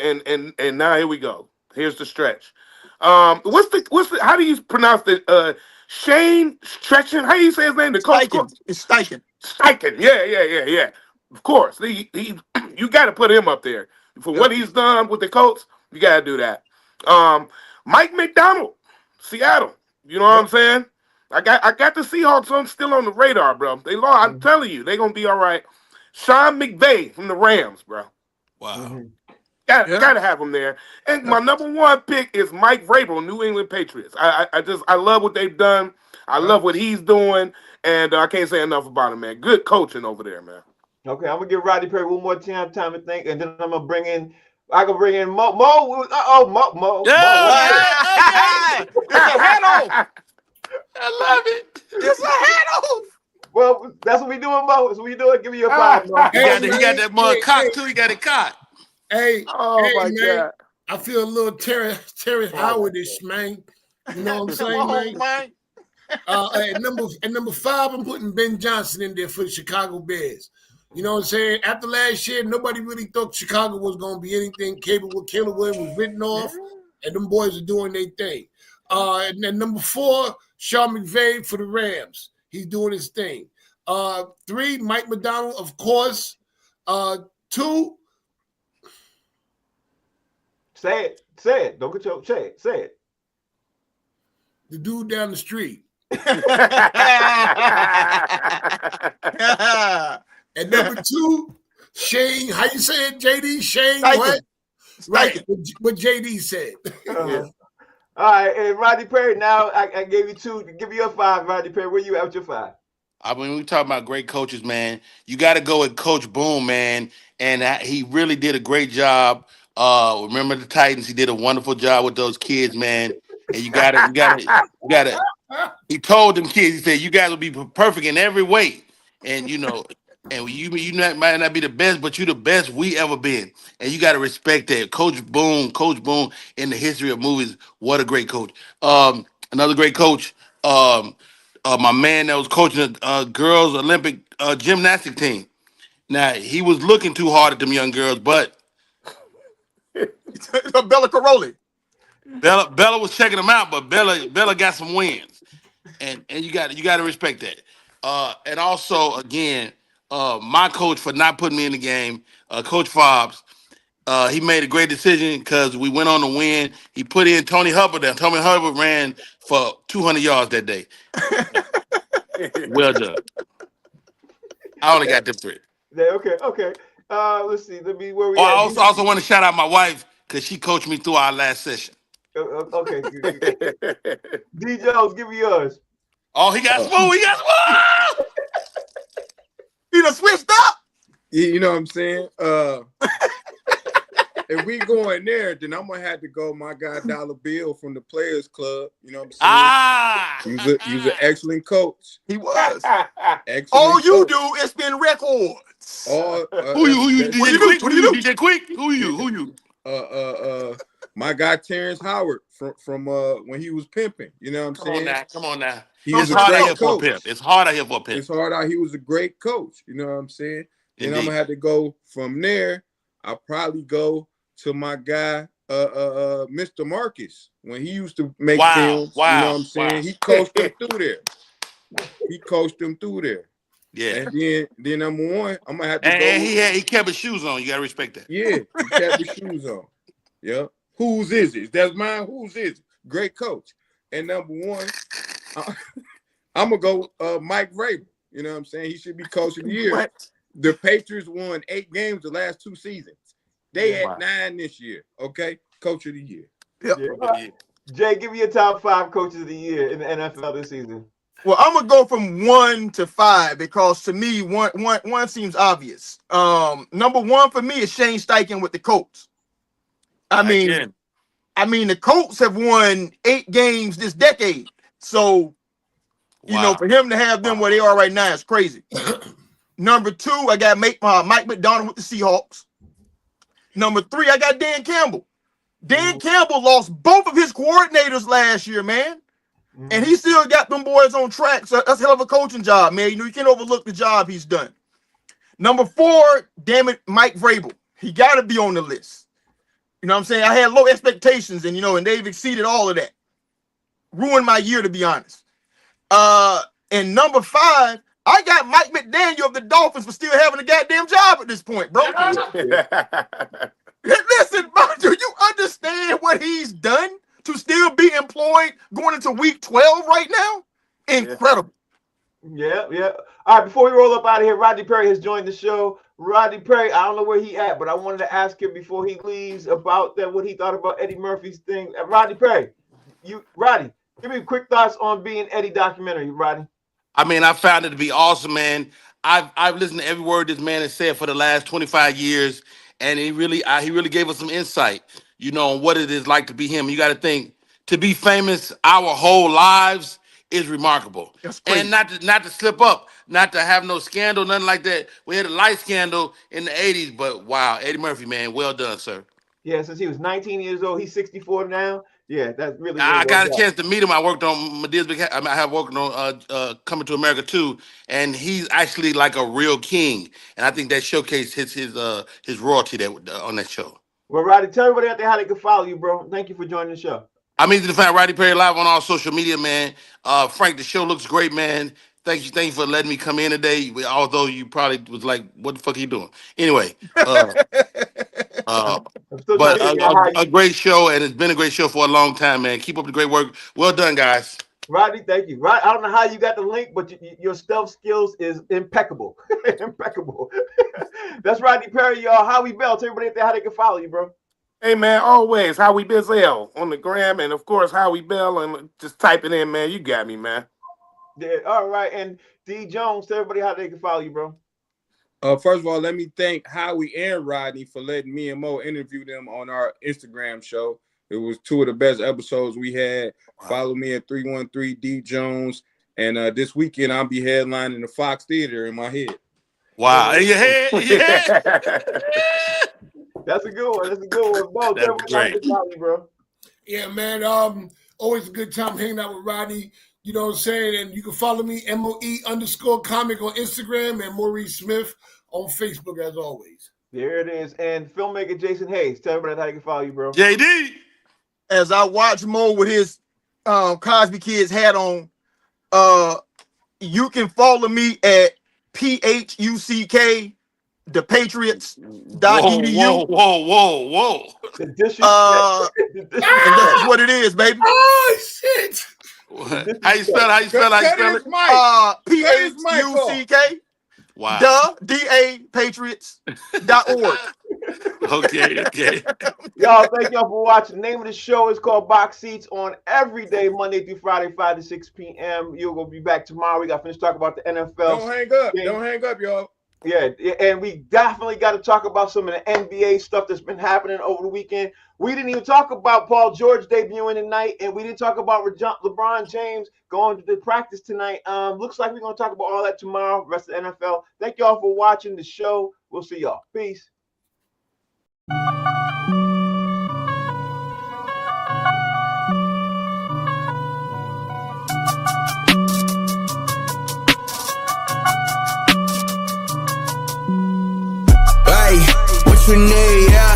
now here we go. Here's the stretch. What's the how do you pronounce the Shane Stretchen? How do you say his name? The coach. It's Steichen. Steichen. Yeah. Of course. You got to put him up there for what he's done with the Colts. You got to do that. Mike McDonald, Seattle. You know what I'm saying? I got the Seahawks still on the radar, bro. They lost. I'm telling you, they're gonna be all right. Sean McVay from the Rams, bro. Wow. Gotta have him there. And my number 1 pick is Mike Vrabel, New England Patriots. I love what they've done. I love what he's doing, and I can't say enough about him, man. Good coaching over there, man. Okay, I'm gonna give Rodney Perry one more time to think, and then I'm gonna bring in. I can bring in Mo. Mo. Yeah. It's a hat. I love it. It's a hat. Well, that's what we doing, Mo. That's what we doing. Give me your 5, Mo. He got that mug cocked too. He got it cocked. Hey, My man, God. I feel a little Terry Howard-ish, man. You know what I'm saying, man? At number 5, I'm putting Ben Johnson in there for the Chicago Bears. You know what I'm saying? After last year, nobody really thought Chicago was going to be anything capable. Caleb Williams was written off, and them boys are doing their thing. And then number 4, Sean McVay for the Rams. He's doing his thing. 3, Mike McDonald, of course. 2. Say it. Don't control. Say it. The dude down the street. And number 2, Shane. How you say it, JD? Shane Steichen. what? Right. Steichen. What JD said. All right, and Rodney Perry. Now I gave you 2. Give me your 5, Rodney Perry. Where you at with your 5? I mean, we talk about great coaches, man. You got to go with Coach Boone, man, and he really did a great job. Remember the Titans? He did a wonderful job with those kids, man. And you gotta. He told them kids, he said, "You guys will be perfect in every way." And you might not be the best, but you're the best we ever been. And you got to respect that. Coach Boone, in the history of movies, what a great coach. Another great coach, my man that was coaching the girls' Olympic gymnastic team. Now, he was looking too hard at them young girls, but Bella Caroli. Bella was checking them out, but Bella got some wins. And you got to respect that. And also, again, my coach for not putting me in the game, Coach Fobbs, he made a great decision because we went on to win. He put in Tony Hubbard there. Tony Hubbard ran for 200 yards that day. Well done. I only got them 3. Yeah, okay. Let's see. Let me where we. I also want to shout out my wife because she coached me through our last session. Okay. D Jones, give me yours. Oh, he got smooth. He got smooth. He done switched up. You know what I'm saying? If we go in there, then I'm gonna have to go my guy Dollar Bill from the Players Club. You know what I'm saying? He was an excellent coach. He was. Excellent All you coach. do is spin records. All, Who you? What do you do? DJ Quick? Who you? my guy Terrence Howard from when he was pimping. You know what I'm saying? Come on now. He was It's a hard out great here for a coach. pimp. It's hard out here for a pimp. It's hard out. He was a great coach. You know what I'm saying? Then I'm Indeed. gonna have to go from there. I'll probably go to my guy, Mr. Marcus, when he used to make films. You know what I'm saying? He coached them through there. Yeah. And then number one, I'm gonna have to And go. he kept his shoes on. You gotta respect that. Yeah, he kept his shoes on. Yeah. Whose is it? That's mine. Whose is it? Great coach. And number one, I'm gonna go Mike Vrabel. You know what I'm saying? He should be coach of the year. What? The Patriots won 8 games the last 2 seasons. They had 9 this year. Okay, coach of the year. Yep. Yeah. Jay, give me your top 5 coaches of the year in the NFL this season. Well, I'm gonna go from 1 to 5 because to me, one seems obvious. Number 1 for me is Shane Steichen with the Colts. I mean, the Colts have won 8 games this decade. So, you know, for him to have them where they are right now is crazy. Number 2, I got Mike McDonald with the Seahawks. Number 3, I got Dan Campbell. Dan Campbell lost both of his coordinators last year, man. And he still got them boys on track. So that's a hell of a coaching job, man. You know, you can't overlook the job he's done. Number 4, damn it, Mike Vrabel. He got to be on the list. You know what I'm saying? I had low expectations, and, you know, and they've exceeded all of that. Ruined my year, to be honest. And number 5, I got Mike McDaniel of the Dolphins for still having a goddamn job at this point, bro. Listen, bro, do you understand what he's done to still be employed going into week 12 right now? Incredible. Yeah. All right, before we roll up out of here, Rodney Perry has joined the show. Rodney Perry, I don't know where he at, but I wanted to ask him before he leaves about that, what he thought about Eddie Murphy's thing. Rodney Perry, Rodney, give me quick thoughts on being Eddie documentary, Rodney. I mean, I found it to be awesome, man. I've listened to every word this man has said for the last 25 years, and he really gave us some insight, you know, on what it is like to be him. You got to think, to be famous our whole lives is remarkable, and not to slip up, not to have no scandal, nothing like that. We had a light scandal in the 80s, but wow, Eddie Murphy, man, well done, sir. Yeah, since he was 19 years old, he's 64 now. Yeah, that's really. I got a chance to meet him. I worked on Medea's Big. I have worked on Coming to America too, and he's actually like a real king. And I think that showcased his royalty on that show. Well, Roddy, tell everybody out there how they can follow you, bro. Thank you for joining the show. I'm easy to find Rodney Perry Live on all social media, man. Frank, the show looks great, man. Thank you for letting me come in today. Although you probably was like, "What the fuck are you doing?" Anyway. But a great show, and it's been a great show for a long time, man. Keep up the great work. Well done, guys. Rodney, thank you. I don't know how you got the link, but your stealth skills is impeccable. Impeccable. That's Rodney Perry, y'all. Howie Bell. Tell everybody out there how they can follow you, bro. Hey, man, always Howie Bizzell on the gram, and of course Howie Bell, and just type it in, man. You got me, man. Yeah, all right. And D Jones, tell everybody how they can follow you, bro. First of all, let me thank Howie and Rodney for letting me and Mo interview them on our Instagram show. It was 2 of the best episodes we had. Wow. Follow me at 313 D Jones. And this weekend, I'll be headlining the Fox Theater in my head. Wow. In your head? That's a good one. That's a good one. Bo, tell everybody how to bro. Yeah, man. Always a good time hanging out with Rodney. You know what I'm saying? And you can follow me, MOE_comic on Instagram, and Maurice Smith on Facebook, as always. There it is. And filmmaker Jason Hayes. Tell everybody how you can follow you, bro. JD. As I watch Mo with his Cosby Kids hat on, you can follow me at PHUCK, the Patriots.edu. Whoa. And that's what it is, baby. Oh, shit. How you spell it? PHUCK. Wow. The Patriots.org. Okay. Y'all, thank y'all for watching. The name of the show is called Box Seats, on every day, Monday through Friday, 5 to 6 p.m. You're going to be back tomorrow. We got to finish talking about the NFL. Don't hang up. Don't hang up, y'all. Yeah, and we definitely got to talk about some of the NBA stuff that's been happening over the weekend. We didn't even talk about Paul George debuting tonight, and we didn't talk about LeBron James going to the practice tonight. Looks like we're going to talk about all that tomorrow, rest of the NFL. Thank y'all for watching the show. We'll see y'all. Peace. what you need, yeah.